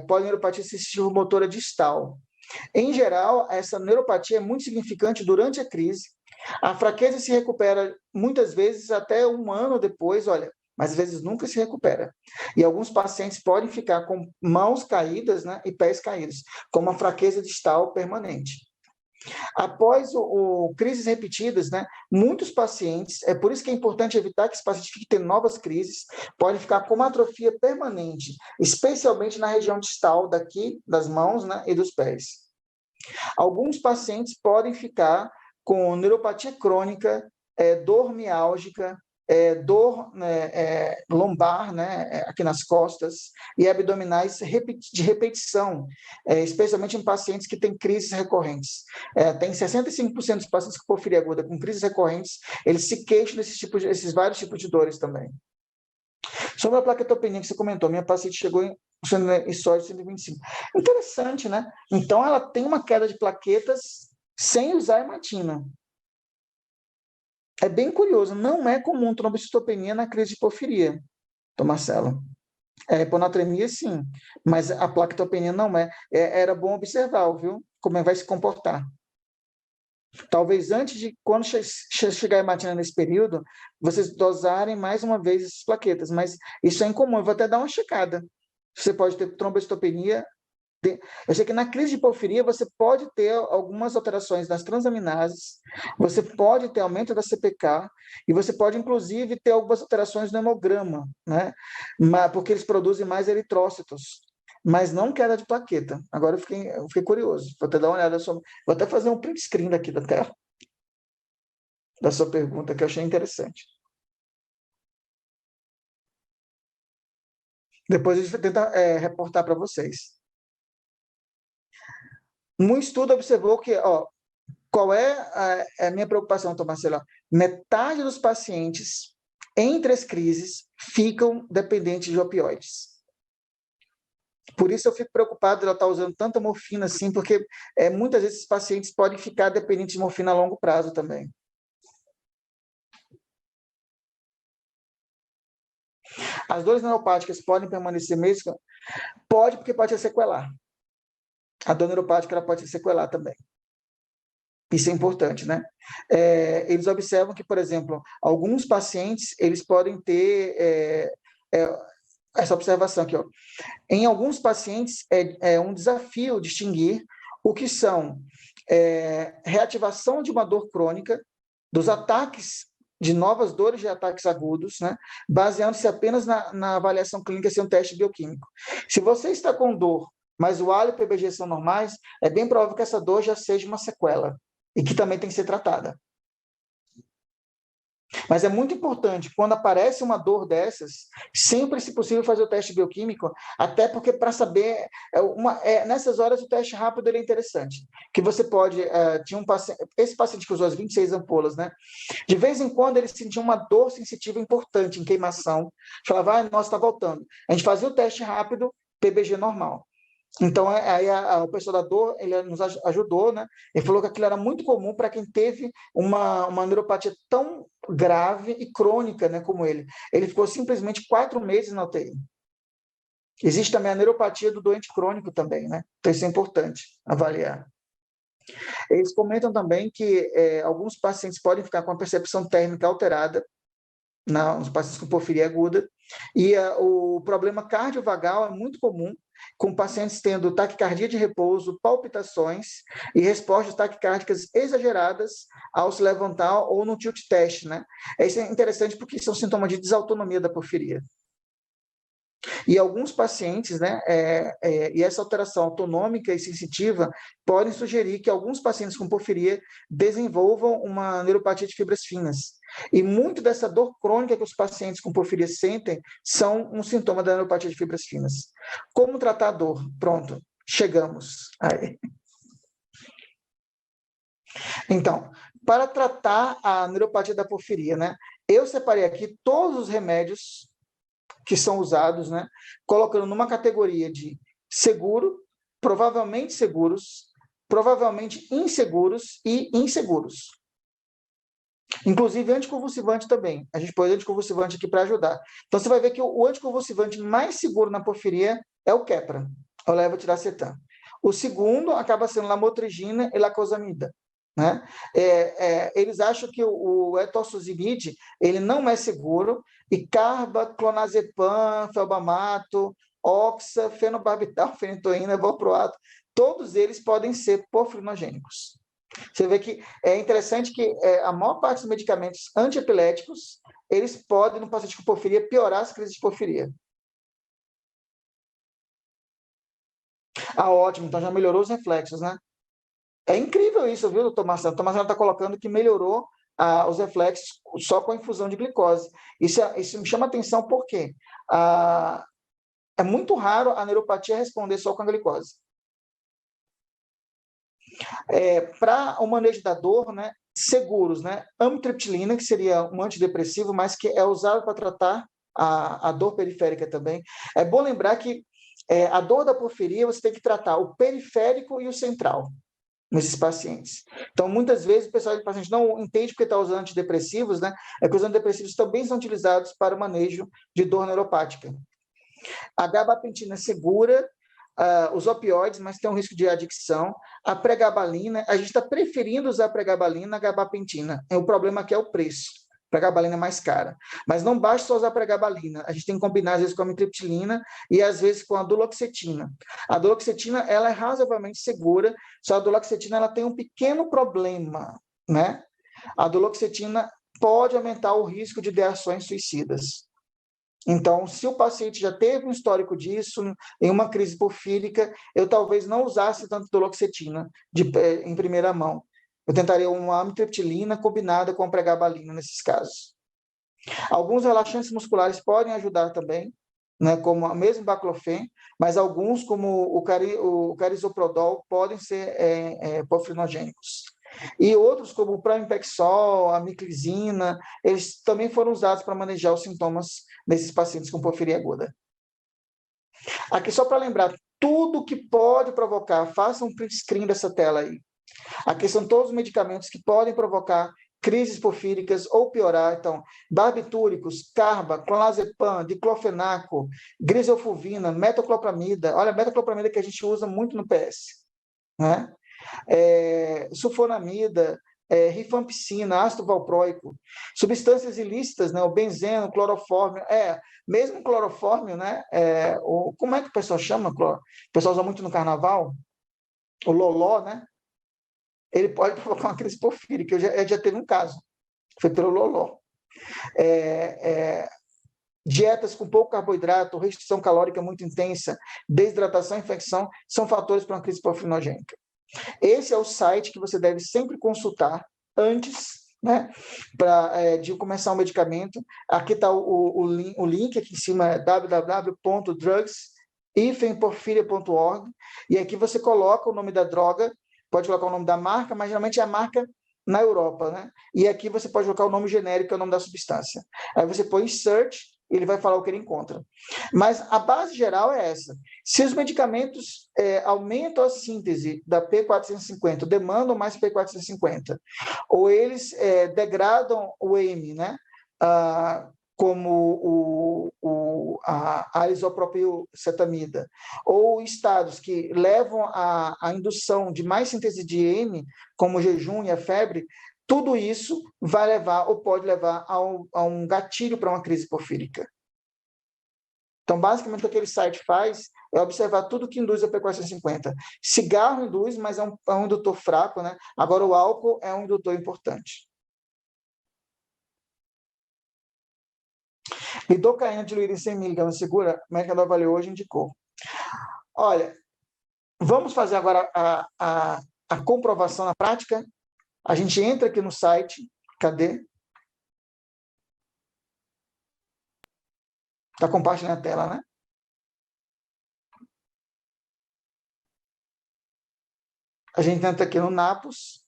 polineuropatia sensitiva-motora distal. Em geral, essa neuropatia é muito significante durante a crise. A fraqueza se recupera muitas vezes até um ano depois, olha, mas às vezes nunca se recupera. E alguns pacientes podem ficar com mãos caídas, né, e pés caídos, com uma fraqueza distal permanente. Após crises repetidas, né, muitos pacientes, é por isso que é importante evitar que esse paciente fique tendo novas crises, pode ficar com uma atrofia permanente, especialmente na região distal daqui, das mãos, né, e dos pés. Alguns pacientes podem ficar com neuropatia crônica, dor miálgica, dor lombar, né, aqui nas costas, e abdominais de repetição, especialmente em pacientes que têm crises recorrentes. Tem 65% dos pacientes com porfiria aguda com crises recorrentes, eles se queixam desses vários tipos de dores também. Sobre a plaquetopenia que você comentou, minha paciente chegou em sódio 125. Interessante, né? Então, ela tem uma queda de plaquetas sem usar hematina. É bem curioso, não é comum trombocitopenia na crise de porfiria, Marcelo. Hiponatremia, sim, mas a plaquetopenia não é. Era bom observar, viu? Como vai se comportar. Talvez antes de, quando chegar a hematina nesse período, vocês dosarem mais uma vez essas plaquetas, mas isso é incomum, eu vou até dar uma checada. Você pode ter trombocitopenia. Eu sei que na crise de porfiria você pode ter algumas alterações nas transaminases, você pode ter aumento da CPK e você pode, inclusive, ter algumas alterações no hemograma, né? Porque eles produzem mais eritrócitos, mas não queda de plaqueta. Agora eu fiquei curioso, vou até dar uma olhada sobre... Vou até fazer um print screen daqui da tela, da sua pergunta, que eu achei interessante. Depois a gente vai tentar reportar para vocês. Um estudo observou que, qual é a minha preocupação, Marcelo? Metade dos pacientes, entre as crises, ficam dependentes de opioides. Por isso eu fico preocupado de ela estar usando tanta morfina assim, porque muitas vezes esses pacientes podem ficar dependentes de morfina a longo prazo também. As dores neuropáticas podem permanecer mesmo? Pode, porque pode ser sequelar. A dor neuropática ela pode ser sequelar também. Isso é importante, né? Eles observam que, por exemplo, alguns pacientes, eles podem ter essa observação aqui, ó. Em alguns pacientes, é um desafio distinguir o que são reativação de uma dor crônica, dos ataques de novas dores de ataques agudos, né? Baseando-se apenas na avaliação clínica sem um teste bioquímico. Se você está com dor, mas o hálito e o PBG são normais, é bem provável que essa dor já seja uma sequela e que também tem que ser tratada. Mas é muito importante, quando aparece uma dor dessas, sempre, se possível, fazer o teste bioquímico, até porque para saber, nessas horas o teste rápido ele é interessante, que você pode, tinha um paciente, esse paciente que usou as 26 ampolas, né? De vez em quando ele sentia uma dor sensitiva importante em queimação, falava, nossa, está voltando. A gente fazia o teste rápido, PBG normal. Então, aí o pessoal da dor, ele nos ajudou, né? Ele falou que aquilo era muito comum para quem teve uma neuropatia tão grave e crônica, né, como ele. Ele ficou simplesmente 4 meses na UTI. Existe também a neuropatia do doente crônico também, né? Então, isso é importante avaliar. Eles comentam também que alguns pacientes podem ficar com a percepção térmica alterada, nos pacientes com porfiria aguda, e o problema cardiovagal é muito comum, com pacientes tendo taquicardia de repouso, palpitações e respostas taquicárdicas exageradas ao se levantar ou no tilt test, né? Isso é interessante porque isso é um sintoma de desautonomia da porfiria. E alguns pacientes, né, e essa alteração autonômica e sensitiva podem sugerir que alguns pacientes com porfiria desenvolvam uma neuropatia de fibras finas. E muito dessa dor crônica que os pacientes com porfiria sentem são um sintoma da neuropatia de fibras finas. Como tratar a dor? Pronto, chegamos aí. Então, para tratar a neuropatia da porfiria, né, eu separei aqui todos os remédios que são usados, né, colocando numa categoria de seguro, provavelmente seguros, provavelmente inseguros e inseguros. Inclusive anticonvulsivante também. A gente pôs anticonvulsivante aqui para ajudar. Então, você vai ver que o anticonvulsivante mais seguro na porfiria é o Keppra, o levetiracetam. O segundo acaba sendo lamotrigina e lacosamida. Né? Eles acham que o etosuximide ele não é seguro, e clonazepam, felbamato, oxa, fenobarbital, fenitoína, valproato, todos eles podem ser porfinogênicos. Você vê que é interessante que a maior parte dos medicamentos antiepiléticos, eles podem, no paciente com porfiria, piorar as crises de porfiria. Ótimo, então já melhorou os reflexos, né? É incrível isso, viu, doutor Marcelo? O doutor Marcelo está colocando que melhorou os reflexos só com a infusão de glicose. Isso me chama atenção porque é muito raro a neuropatia responder só com a glicose. Para o manejo da dor, né, seguros, né, amitriptilina, que seria um antidepressivo, mas que é usado para tratar a dor periférica também. É bom lembrar que a dor da porfiria você tem que tratar o periférico e o central nesses pacientes. Então, muitas vezes, o paciente não entende porque está usando antidepressivos, né? É que os antidepressivos também são utilizados para o manejo de dor neuropática. A gabapentina é segura, os opioides, mas tem um risco de adicção. A pregabalina, a gente está preferindo usar a pregabalina a gabapentina. O problema aqui é o preço. A pregabalina é mais cara. Mas não basta só usar a pregabalina. A gente tem que combinar, às vezes, com a amitriptilina e, às vezes, com a duloxetina. A duloxetina, ela é razoavelmente segura, só a duloxetina ela tem um pequeno problema, né? A duloxetina pode aumentar o risco de ideações suicidas. Então, se o paciente já teve um histórico disso, em uma crise porfírica, eu talvez não usasse tanto duloxetina em primeira mão. Eu tentaria uma amitriptilina combinada com a pregabalina nesses casos. Alguns relaxantes musculares podem ajudar também, né, como mesmo baclofen, mas alguns, como o carisoprodol, podem ser porfinogênicos. E outros, como o pramipexol, a miclizina, eles também foram usados para manejar os sintomas desses pacientes com porfiria aguda. Aqui, só para lembrar tudo que pode provocar, faça um print screen dessa tela aí. Aqui são todos os medicamentos que podem provocar crises porfíricas ou piorar. Então, barbitúricos, carba, clonazepam, diclofenaco, griselfulvina, metoclopramida. Olha, a metoclopramida que a gente usa muito no PS, né? Sulfonamida, rifampicina, ácido valproico, substâncias ilícitas, né? O benzeno, clorofórmio, mesmo clorofórmio, né? Como é que o pessoal chama? O pessoal usa muito no carnaval, o loló, né? Ele pode provocar uma crise porfírica. Eu já teve um caso, foi pelo loló. Dietas com pouco carboidrato, restrição calórica muito intensa, desidratação e infecção são fatores para uma crise porfinogênica. Esse é o site que você deve sempre consultar antes, né, de começar o medicamento. Aqui está o link, aqui em cima é www.drugs-porfiria.org, e aqui você coloca o nome da droga, pode colocar o nome da marca, mas geralmente é a marca na Europa, né? E aqui você pode colocar o nome genérico, que é o nome da substância. Aí você põe search, ele vai falar o que ele encontra. Mas a base geral é essa. Se os medicamentos aumentam a síntese da P450, demandam mais P450, ou eles degradam o EM, né? Como a isopropilcetamida, ou estados que levam à indução de mais síntese de EM, como o jejum e a febre, tudo isso vai levar ou pode levar a um gatilho para uma crise porfírica. Então, basicamente, o que aquele site faz é observar tudo que induz a P450. Cigarro induz, mas é um indutor fraco, né? Agora, o álcool é um indutor importante. Lidocaína diluída em 100 mg segura, a médica avaliou hoje indicou. Olha, vamos fazer agora a comprovação na prática. A gente entra aqui no site, cadê? Está compartilhando a tela, né? A gente entra aqui no Napos.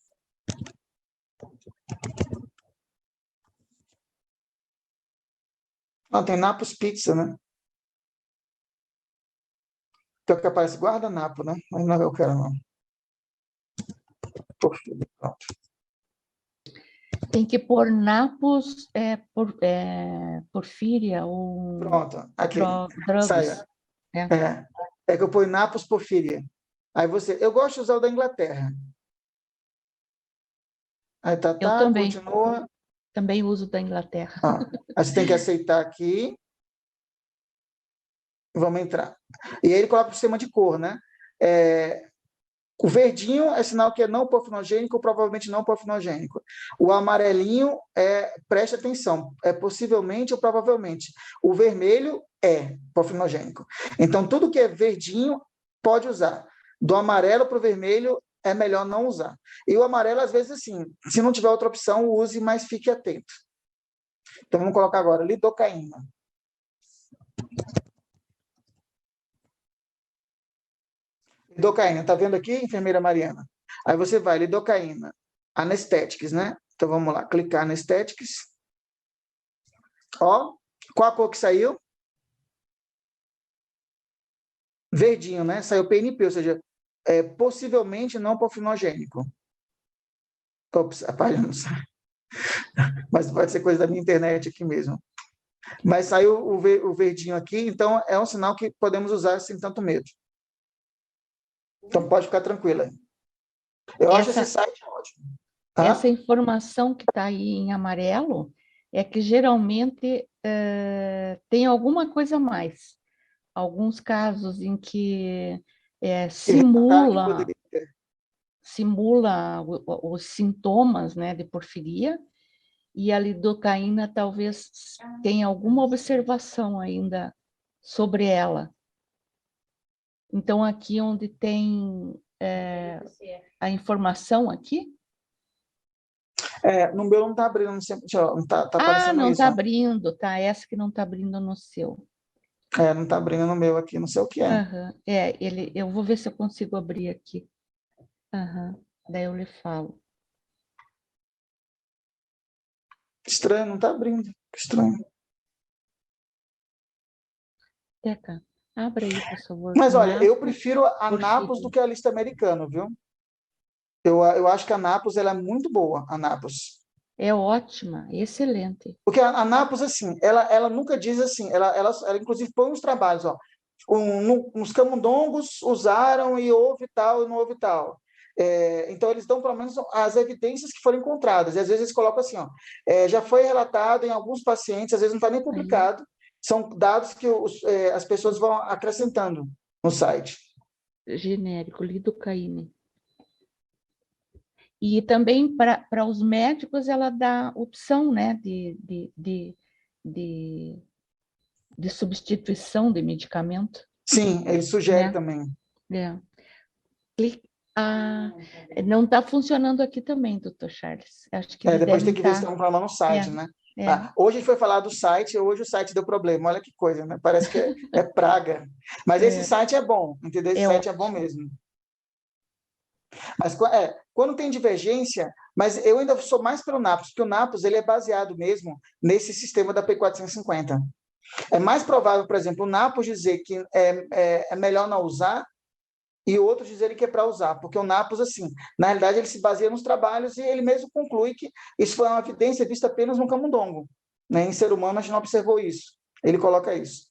Não, tem Napos Pizza, né? Então que aparece guardanapo, né? Mas não é eu quero, não. Pronto. Tem que pôr Napos, porfíria ou... Pronto, aqui. Drugs. É que eu ponho Napos porfíria. Aí eu gosto de usar o da Inglaterra. Aí Eu também. Continua. Também uso da Inglaterra. Aí você tem que aceitar aqui. Vamos entrar. E aí ele coloca o sistema de cor, né? O verdinho é sinal que é não porfinogênico, provavelmente não porfinogênico. O amarelinho preste atenção, possivelmente ou provavelmente. O vermelho é porfinogênico. Então, tudo que é verdinho, pode usar. Do amarelo para o vermelho, é melhor não usar. E o amarelo, às vezes, assim, se não tiver outra opção, use, mas fique atento. Então, vamos colocar agora lidocaína. Lidocaína, tá vendo aqui, enfermeira Mariana? Aí você vai, lidocaína, anestéticos, né? Então, vamos lá, clicar anestéticos. Ó, qual a cor que saiu? Verdinho, né? Saiu PNP, ou seja, possivelmente não porfinogênico. Ops, a página não sai. Mas pode ser coisa da minha internet aqui mesmo. Mas saiu o verdinho aqui, então é um sinal que podemos usar sem tanto medo. Então pode ficar tranquila. Eu acho esse site ótimo. Essa informação que está aí em amarelo é que geralmente tem alguma coisa a mais. Alguns casos em que simula os sintomas, né, de porfiria, e a lidocaína talvez tenha alguma observação ainda sobre ela. Então, aqui onde tem a informação aqui... no meu não está abrindo, não está aparecendo não isso. Está abrindo, tá? Essa que não está abrindo no seu. Não está abrindo no meu aqui, não sei o que é. Eu vou ver se eu consigo abrir aqui. Daí eu lhe falo. Estranho, não está abrindo. Estranho. Teca, Abra aí, por favor. Mas, olha, eu Napos, prefiro a Napos do Porcílio. que a lista americana, viu? Eu acho que a Napos, ela é muito boa, a Napos. É ótima, excelente. Porque a Napos, assim, ela nunca diz assim, ela inclusive põe uns trabalhos, ó, uns camundongos usaram e houve tal e não houve tal. Então, eles dão pelo menos as evidências que foram encontradas. E às vezes eles colocam assim, ó, já foi relatado em alguns pacientes, às vezes não está nem Aí, publicado, são dados que as pessoas vão acrescentando no site. genérico, lidocaína. E também para os médicos ela dá opção, né, de, de substituição de medicamento, Sim, ele sugere né? também. É. Ah, não está funcionando aqui também, doutor Charles. Acho que eles Depois tem devem que ver se estar. tem um problema no site, É, né? é, Hoje a gente foi falar do site, hoje o site deu problema. Olha que coisa, né? Parece que é praga. Mas esse site é bom, entendeu? Esse é site é bom ótimo. mesmo. Mas quando tem divergência, mas eu ainda sou mais pelo Napos, porque o Napos ele é baseado mesmo nesse sistema da P450. É mais provável, por exemplo, o Napos dizer que é melhor não usar e outros dizerem que é para usar, porque o Napos, assim, na realidade, ele se baseia nos trabalhos e ele mesmo conclui que isso foi uma evidência vista apenas no camundongo. Né? Em ser humano, a gente não observou isso. Ele coloca isso.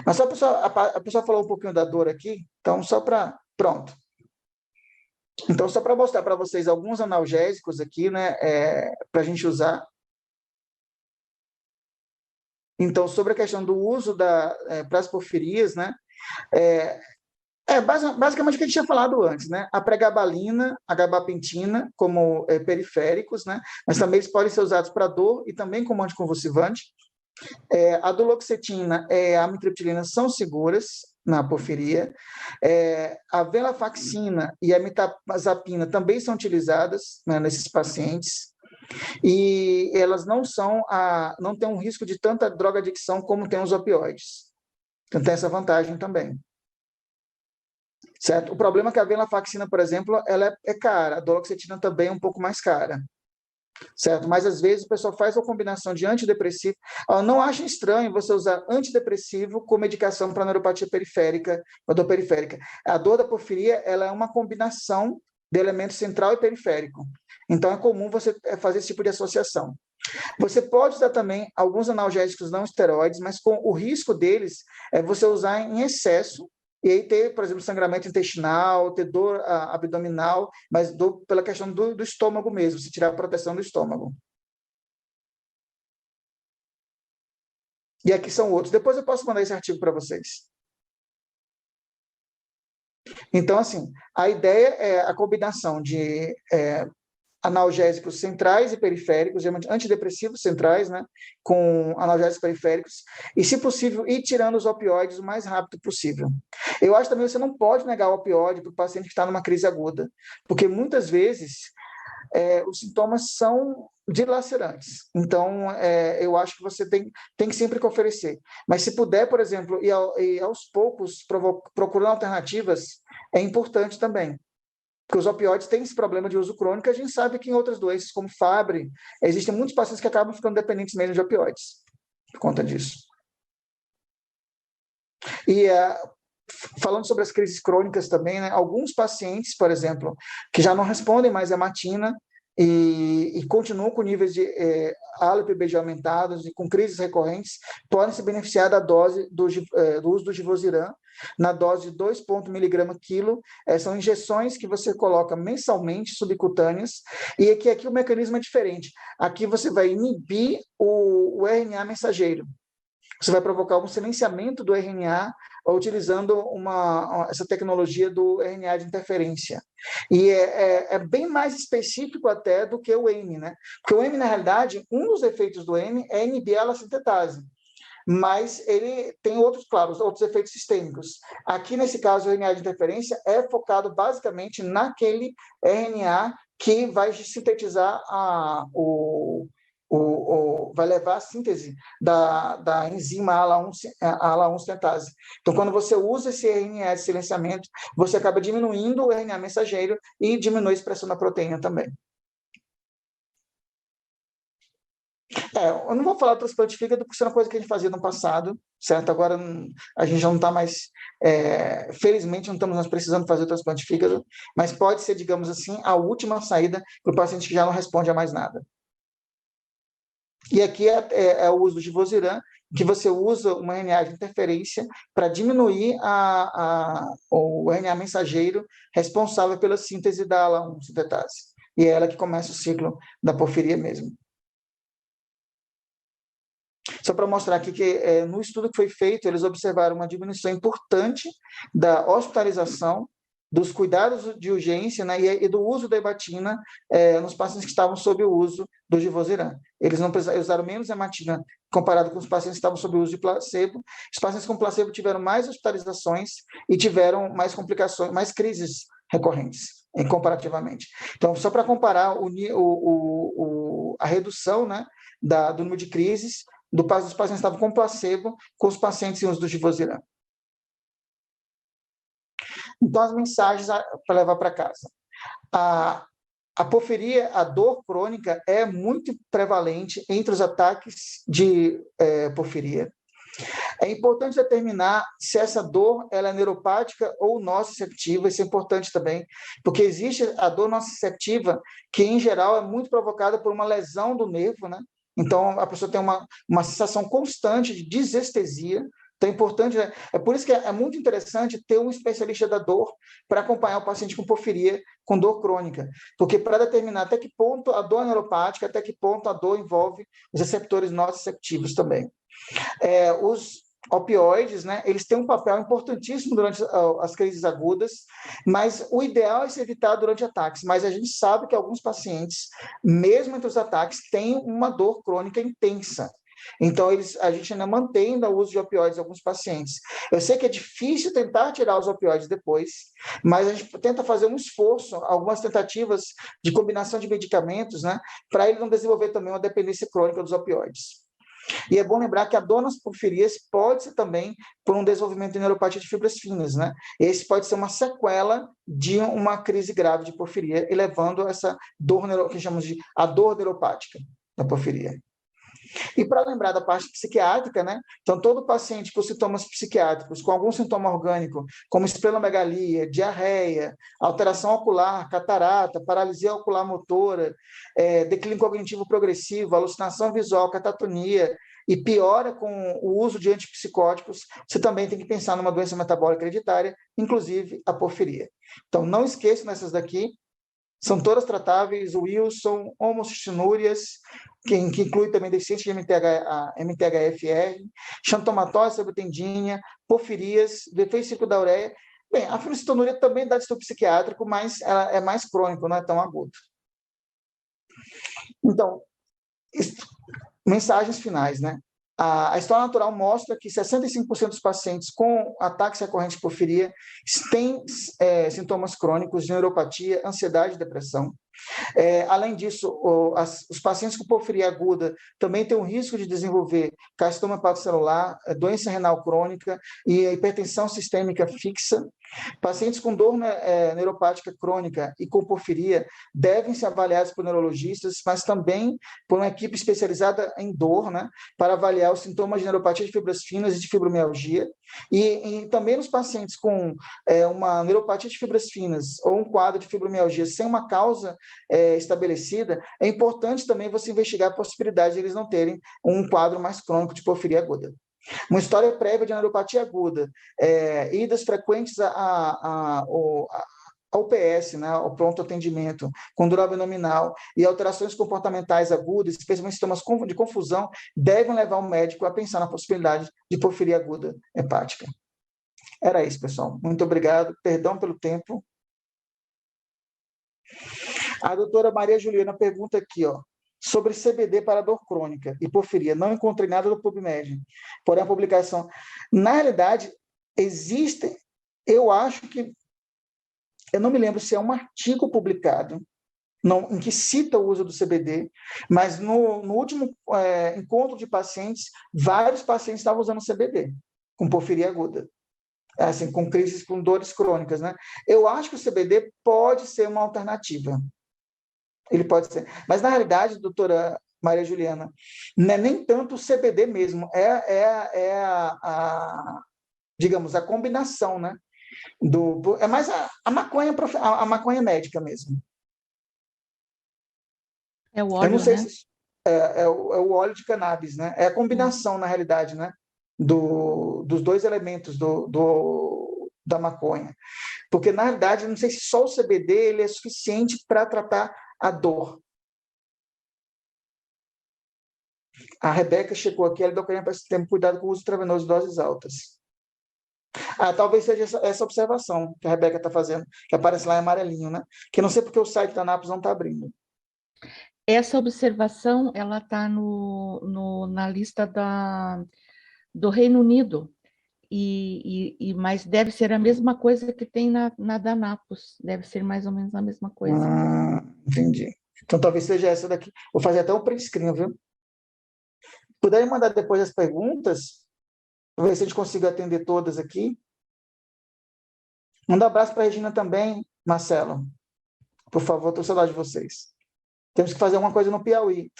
Mas só a pessoa falou um pouquinho da dor aqui, então só para... Pronto. Então, só para mostrar para vocês alguns analgésicos aqui, né, para a gente usar. Então, sobre a questão do uso para as porfirias, né, basicamente o que a gente tinha falado antes, né? A pregabalina, a gabapentina como periféricos, né? Mas também eles podem ser usados para dor e também como anticonvulsivante. A duloxetina e a amitriptilina são seguras na porfiria. A venlafaxina e a mirtazapina também são utilizadas, né, nesses pacientes. E elas não têm um risco de tanta drogadicção como tem os opioides. Então tem essa vantagem também. Certo? O problema é que a venlafaxina, por exemplo, ela é cara, a duloxetina também é um pouco mais cara, certo? Mas às vezes o pessoal faz uma combinação de antidepressivo. Não achem estranho você usar antidepressivo com medicação para neuropatia periférica, para dor periférica. A dor da porfiria, ela é uma combinação de elemento central e periférico. Então é comum você fazer esse tipo de associação. Você pode usar também alguns analgésicos não esteroides, mas com o risco deles é você usar em excesso e aí ter, por exemplo, sangramento intestinal, ter dor abdominal, mas dor pela questão do estômago mesmo, se tirar a proteção do estômago. E aqui são outros. Depois eu posso mandar esse artigo para vocês. Então, assim, a ideia é a combinação de analgésicos centrais e periféricos, geralmente antidepressivos centrais, né, com analgésicos periféricos, e, se possível, ir tirando os opioides o mais rápido possível. Eu acho também que você não pode negar o opioide para o paciente que está numa crise aguda, porque muitas vezes os sintomas são dilacerantes. Então, eu acho que você tem que sempre oferecer. Mas se puder, por exemplo, e aos poucos procurando alternativas, é importante também. Porque os opioides têm esse problema de uso crônico, a gente sabe que em outras doenças, como Fabry, existem muitos pacientes que acabam ficando dependentes mesmo de opioides, por conta disso. E falando sobre as crises crônicas também, né, alguns pacientes, por exemplo, que já não respondem mais à matina e continuam com níveis de ALO-PBG aumentados e com crises recorrentes, podem se beneficiar da dose do uso do Givosiran, na dose de 2 mg quilo. São injeções que você coloca mensalmente, subcutâneas, e aqui o mecanismo é diferente. Aqui você vai inibir o RNA mensageiro. Você vai provocar um silenciamento do RNA utilizando essa tecnologia do RNA de interferência. E é bem mais específico até do que o EMI, né? Porque o EMI, na realidade, um dos efeitos do EMI é inibir a sintetase, mas ele tem outros efeitos sistêmicos. Aqui, nesse caso, o RNA de interferência é focado basicamente naquele RNA que vai sintetizar vai levar à síntese da enzima ALA1 sintetase. Então, quando você usa esse RNA de silenciamento, você acaba diminuindo o RNA mensageiro e diminui a expressão da proteína também. Eu não vou falar transplante de fígado, porque isso é uma coisa que a gente fazia no passado, certo? Agora a gente já não está mais, felizmente não estamos mais precisando fazer o transplante de fígado, mas pode ser, digamos assim, a última saída para o paciente que já não responde a mais nada. E aqui é o uso do Givosiran, que você usa uma RNA de interferência para diminuir o RNA mensageiro responsável pela síntese da ALA1 sintetase. E é ela que começa o ciclo da porfiria mesmo. Só para mostrar aqui que no estudo que foi feito, eles observaram uma diminuição importante da hospitalização, dos cuidados de urgência, né, e do uso da hebatina nos pacientes que estavam sob o uso do Givosiran. Eles não usaram menos hebatina comparado com os pacientes que estavam sob o uso de placebo. Os pacientes com placebo tiveram mais hospitalizações e tiveram mais complicações, mais crises recorrentes, comparativamente. Então, só para comparar a redução, né, do número de crises dos pacientes que estavam com placebo com os pacientes em uso do Givosiran. Então, as mensagens para levar para casa. A porfiria, a dor crônica, é muito prevalente entre os ataques de porfiria. É importante determinar se essa dor ela é neuropática ou nociceptiva, isso é importante também, porque existe a dor nociceptiva, que em geral é muito provocada por uma lesão do nervo, né? Então, a pessoa tem uma sensação constante de desestesia. Então, é importante, é por isso que é muito interessante ter um especialista da dor para acompanhar o paciente com porfiria, com dor crônica, porque para determinar até que ponto a dor é neuropática, até que ponto a dor envolve os receptores nociceptivos também. Os opioides, né, eles têm um papel importantíssimo durante as crises agudas, mas o ideal é se evitar durante ataques. Mas a gente sabe que alguns pacientes, mesmo entre os ataques, têm uma dor crônica intensa. Então, a gente ainda mantém o uso de opioides em alguns pacientes. Eu sei que é difícil tentar tirar os opioides depois, mas a gente tenta fazer um esforço, algumas tentativas de combinação de medicamentos, né, para ele não desenvolver também uma dependência crônica dos opioides. E é bom lembrar que a dor nas porfirias pode ser também por um desenvolvimento de neuropatia de fibras finas, né? Esse pode ser uma sequela de uma crise grave de porfiria, e levando a essa dor, que chamamos de a dor neuropática da porfiria. E para lembrar da parte psiquiátrica, né? Então, todo paciente com sintomas psiquiátricos, com algum sintoma orgânico, como esplenomegalia, diarreia, alteração ocular, catarata, paralisia ocular motora, declínio cognitivo progressivo, alucinação visual, catatonia, e piora com o uso de antipsicóticos, você também tem que pensar numa doença metabólica hereditária, inclusive a porfiria. Então, não esqueçam dessas daqui, são todas tratáveis: Wilson, homocistinúrias, que inclui também deficiência de MTHFR, xantomatose sebutendínea, porfirias, defeito ciclo da ureia. Bem, a fenilcetonúria também dá distúrbio psiquiátrico, mas ela é mais crônico, não é tão agudo. Então, mensagens finais, né? A história natural mostra que 65% dos pacientes com ataques recorrentes de porfiria têm sintomas crônicos de neuropatia, ansiedade e depressão. Além disso, os pacientes com porfiria aguda também têm um risco de desenvolver carcinoma hepatocelular, doença renal crônica e hipertensão sistêmica fixa. Pacientes com dor neuropática crônica e com porfiria devem ser avaliados por neurologistas, mas também por uma equipe especializada em dor, né, para avaliar os sintomas de neuropatia de fibras finas e de fibromialgia. E também nos pacientes com uma neuropatia de fibras finas ou um quadro de fibromialgia sem uma causa estabelecida, é importante também você investigar a possibilidade de eles não terem um quadro mais crônico de porfiria aguda. Uma história prévia de neuropatia aguda, idas frequentes ao UPS, né, ao pronto atendimento, com dor abdominal e alterações comportamentais agudas, especialmente sintomas de confusão, devem levar o médico a pensar na possibilidade de porfiria aguda hepática. Era isso, pessoal. Muito obrigado. Perdão pelo tempo. A doutora Maria Juliana pergunta aqui, sobre CBD para dor crônica e porfiria. Não encontrei nada do PubMed, porém a publicação... Na realidade, existe... Eu acho que... Eu não me lembro se é um artigo publicado em que cita o uso do CBD, mas no último encontro de pacientes, vários pacientes estavam usando CBD, com porfiria aguda. Assim, com crises, com dores crônicas, né? Eu acho que o CBD pode ser uma alternativa. Ele pode ser. Mas, na realidade, doutora Maria Juliana, não é nem tanto o CBD mesmo, digamos, a combinação, né? É mais a maconha, a maconha médica mesmo. É o Eu não óleo, sei né? se é o óleo de cannabis, né? É a combinação, na realidade, né? Dos dois elementos da maconha. Porque, na realidade, eu não sei se só o CBD ele é suficiente para tratar a dor. A Rebeca chegou aqui, ela deu para esse tempo, cuidado com o uso intravenoso de doses altas. Talvez seja essa observação que a Rebeca está fazendo, que aparece lá em amarelinho, né? Que eu não sei porque o site da ANAPS não está abrindo. Essa observação, ela está na lista do Reino Unido, mas deve ser a mesma coisa que tem na da Napos, deve ser mais ou menos a mesma coisa. Entendi. Então, talvez seja essa daqui. Vou fazer até um print screen, viu? Puderem mandar depois as perguntas, para ver se a gente consiga atender todas aqui. Manda um abraço para a Regina também, Marcelo. Por favor, estou saudade de vocês. Temos que fazer uma coisa no Piauí.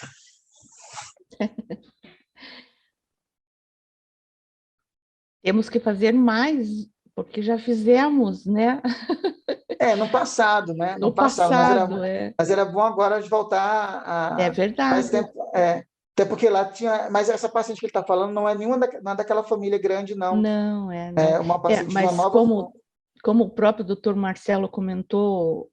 Temos que fazer mais, porque já fizemos, né? No passado, né? No passado, é. Mas era bom agora de voltar É a. Faz verdade. tempo. Até porque lá tinha. Mas essa paciente que ele está falando não é nenhuma não é daquela família grande, não. Não, não. É uma paciente de uma Mas nova. como o próprio doutor Marcelo comentou,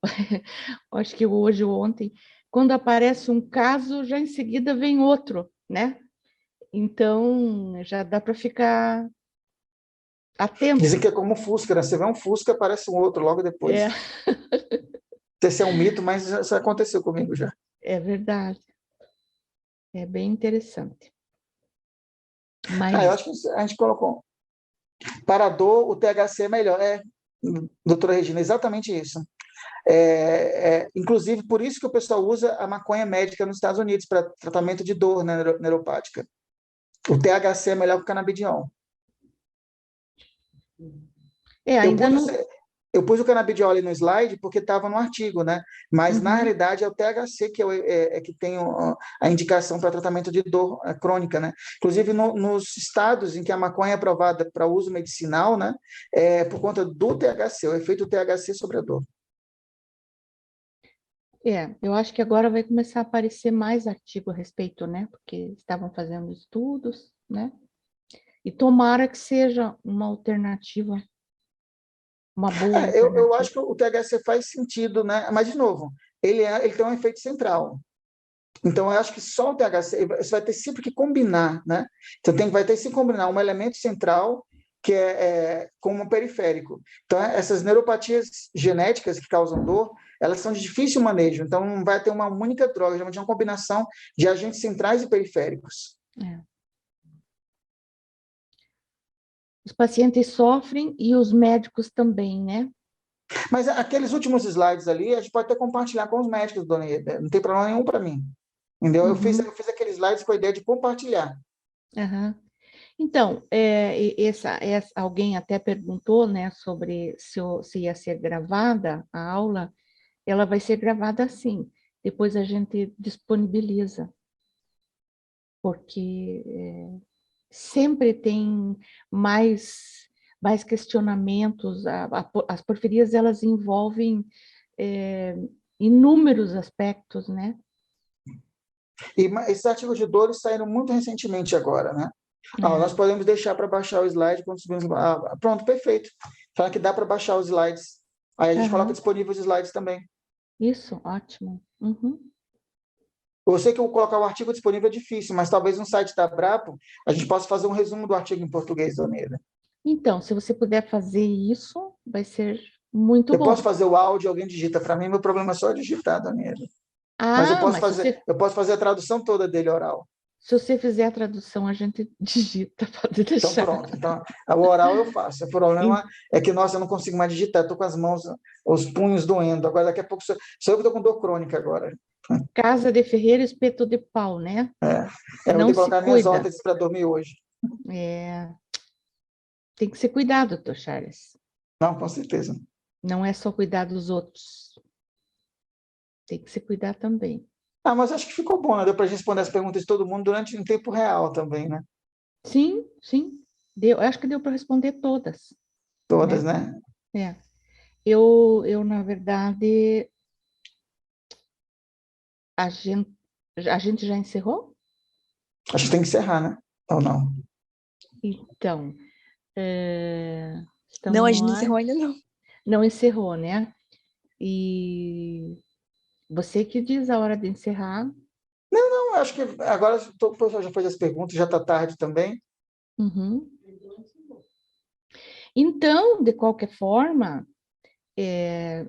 acho que hoje ou ontem, quando aparece um caso, já em seguida vem outro, né? Então, já dá para ficar atento. Dizem que é como Fusca, né? Você vê um Fusca, aparece um outro logo depois. É, Esse é um mito, mas isso aconteceu comigo já. é verdade. É bem interessante. Mas, Eu acho que a gente colocou. Para a dor, o THC é melhor. Doutora Regina, exatamente isso. Inclusive, por isso que o pessoal usa a maconha médica nos Estados Unidos para tratamento de dor, né, neuropática. O THC é melhor que o canabidiol. ainda não. Eu pus o canabidiol ali no slide porque estava no artigo, né? Mas, na realidade, é o THC que tem a indicação para tratamento de dor crônica, né? Inclusive, nos estados em que a maconha é aprovada para uso medicinal, né? Por conta do THC, o efeito THC sobre a dor. Eu acho que agora vai começar a aparecer mais artigo a respeito, né? Porque estavam fazendo estudos, né? E tomara que seja uma alternativa, uma boa alternativa. Eu acho que o THC faz sentido, né? Mas, de novo, ele tem um efeito central. Então, eu acho que só o THC, você vai ter sempre que combinar, né? Então, vai ter que se combinar um elemento central que é como um periférico. Então, essas neuropatias genéticas que causam dor, elas são de difícil manejo. Então, não vai ter uma única droga, geralmente é uma combinação de agentes centrais e periféricos. Os pacientes sofrem e os médicos também, né? Mas aqueles últimos slides ali, a gente pode até compartilhar com os médicos, dona Ieda. Não tem problema nenhum para mim. Entendeu? Eu fiz aqueles slides com a ideia de compartilhar. Então, alguém até perguntou, né, sobre se ia ser gravada a aula. Ela vai ser gravada sim. Depois a gente disponibiliza, porque sempre tem mais questionamentos. As porfirias, elas envolvem inúmeros aspectos, né? E esses artigos de dores saíram muito recentemente agora, né? Nós podemos deixar para baixar o slide quando subimos. Pronto, perfeito. Fala que dá para baixar os slides. Aí a gente coloca disponível os slides também. Isso, ótimo. Eu sei que eu colocar o artigo disponível é difícil, mas talvez no site da Abrapo a gente possa fazer um resumo do artigo em português, dona Ieda. Então, se você puder fazer isso, vai ser muito bom. Eu posso fazer o áudio, alguém digita para mim, meu problema é só digitar, dona Ieda. Mas eu posso fazer a tradução toda dele oral. Se você fizer a tradução, a gente digita, pode deixar. Então, pronto. Então, o oral eu faço. O problema é que, nossa, eu não consigo mais digitar. Estou com as mãos, os punhos doendo. Agora, daqui a pouco, sou eu que estou com dor crônica agora. Casa de ferreiro, espeto de pau, né? Eu vou ter que colocar minhas cuida. órteses para dormir hoje. Tem que ser cuidado, doutor Charles. Não, com certeza. Não é só cuidar dos outros. Tem que se cuidar também. Ah, mas acho que ficou bom, né? Deu para responder as perguntas de todo mundo durante em tempo real também, né? Sim, sim. Deu, eu acho que deu para responder todas, Todas, né? né? É. Na verdade, a gente, a gente já encerrou? Acho que tem que encerrar, né? Ou não? Então, Não, estamos a no gente não ar. encerrou ainda não. Não encerrou, né? E você que diz a hora de encerrar. Não, acho que agora o pessoal já fez as perguntas, já está tarde também. Uhum. Então, de qualquer forma,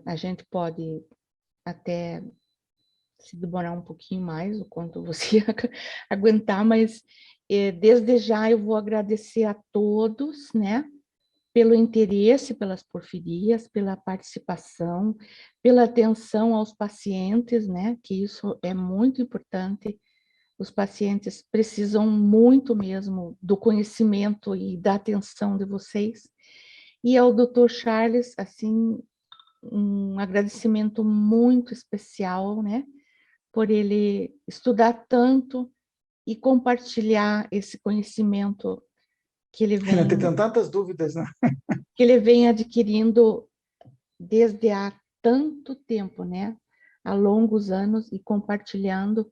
a gente pode até se demorar um pouquinho mais, o quanto você aguentar, mas desde já eu vou agradecer a todos, né, pelo interesse pelas porfirias, pela participação, pela atenção aos pacientes, né, que isso é muito importante. Os pacientes precisam muito mesmo do conhecimento e da atenção de vocês. E ao Dr. Charles, assim, um agradecimento muito especial, né, por ele estudar tanto e compartilhar esse conhecimento que ele Ainda vem, tem tantas dúvidas, né? que ele vem adquirindo desde há tanto tempo, né? Há longos anos e compartilhando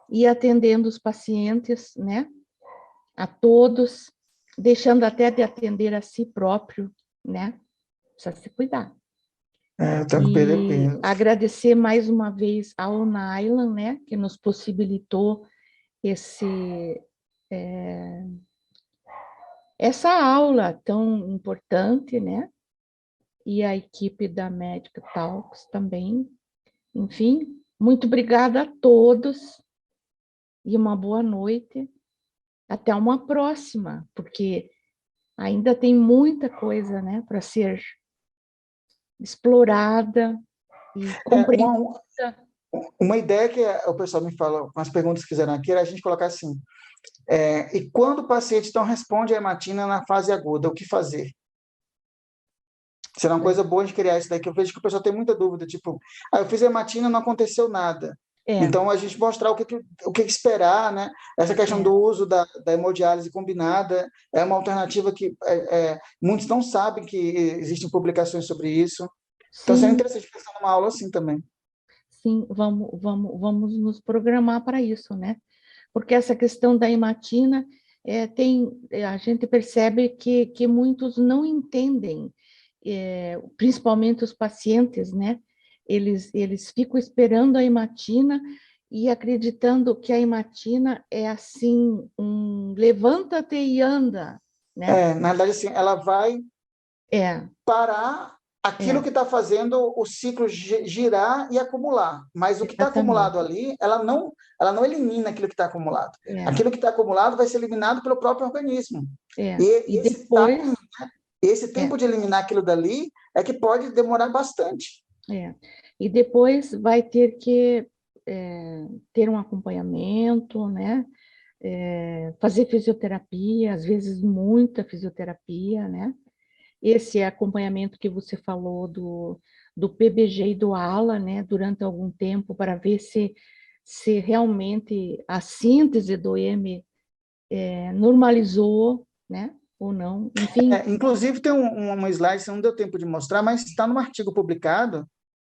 e atendendo os pacientes, né? A todos, deixando até de atender a si próprio, né? Precisa se cuidar. É, eu tenho que perder E peso. agradecer mais uma vez ao Nailan, né? Que nos possibilitou esse essa aula tão importante, né? E a equipe da Medical Talks também. Enfim, muito obrigada a todos e uma boa noite. Até uma próxima, porque ainda tem muita coisa, né, para ser explorada e É, compreendida. uma ideia que o pessoal me falou, com as perguntas que fizeram aqui, era a gente colocar assim, e quando o paciente não responde à hematina na fase aguda, o que fazer? Será uma coisa boa de criar isso daí, que eu vejo que o pessoal tem muita dúvida, tipo, eu fiz a hematina, não aconteceu nada. É, Então, a gente mostrar o que esperar, né? Essa questão é, do uso da hemodiálise combinada é uma alternativa que muitos não sabem que existem publicações sobre isso. Então, seria sim, interessante pensar numa aula assim também. sim, vamos nos programar para isso, né? Porque essa questão da hematina, a gente percebe que muitos não entendem, principalmente os pacientes, né? Eles ficam esperando a hematina e acreditando que a hematina é assim, levanta-te e anda, né? Na verdade, assim, ela vai É, parar aquilo é, que está fazendo o ciclo girar e acumular. Mas o que está acumulado exatamente. ali, ela não elimina aquilo que está acumulado. É, Aquilo que está acumulado vai ser eliminado pelo próprio organismo. é. E E depois, esse é, tempo de eliminar aquilo dali é que pode demorar bastante. É, e depois vai ter que ter um acompanhamento, né? Fazer fisioterapia, às vezes muita fisioterapia, né? Esse acompanhamento que você falou do PBG e do ALA, né? Durante algum tempo, para ver se realmente a síntese do M normalizou, né? Ou não, enfim. Inclusive, tem uma slide, que não deu tempo de mostrar, mas está num artigo publicado,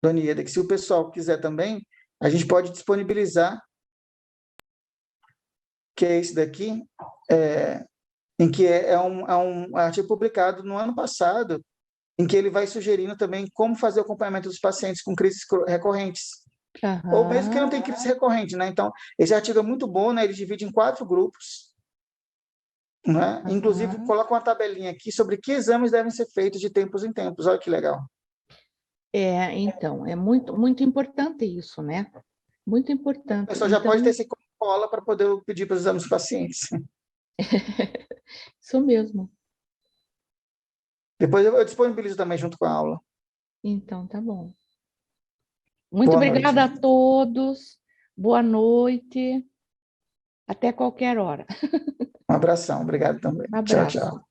Dona Ieda, que se o pessoal quiser também, a gente pode disponibilizar, que é esse daqui, em que é um artigo publicado no ano passado, em que ele vai sugerindo também como fazer o acompanhamento dos pacientes com crises recorrentes, ou mesmo que não tem crise recorrente, né? Então, esse artigo é muito bom, né? Ele divide em 4 grupos, né? Inclusive, coloca uma tabelinha aqui sobre que exames devem ser feitos de tempos em tempos. Olha que legal. Então, é muito, muito importante isso, né? Muito O importante. pessoal já pode ter Então, esse cola para poder pedir para os exames dos pacientes. isso mesmo. Depois eu disponibilizo também junto com a aula. Então, tá bom. Muito Boa noite. obrigada a todos. Boa noite. Até qualquer hora. Um abração. Obrigado também. Tchau, Abraço. tchau.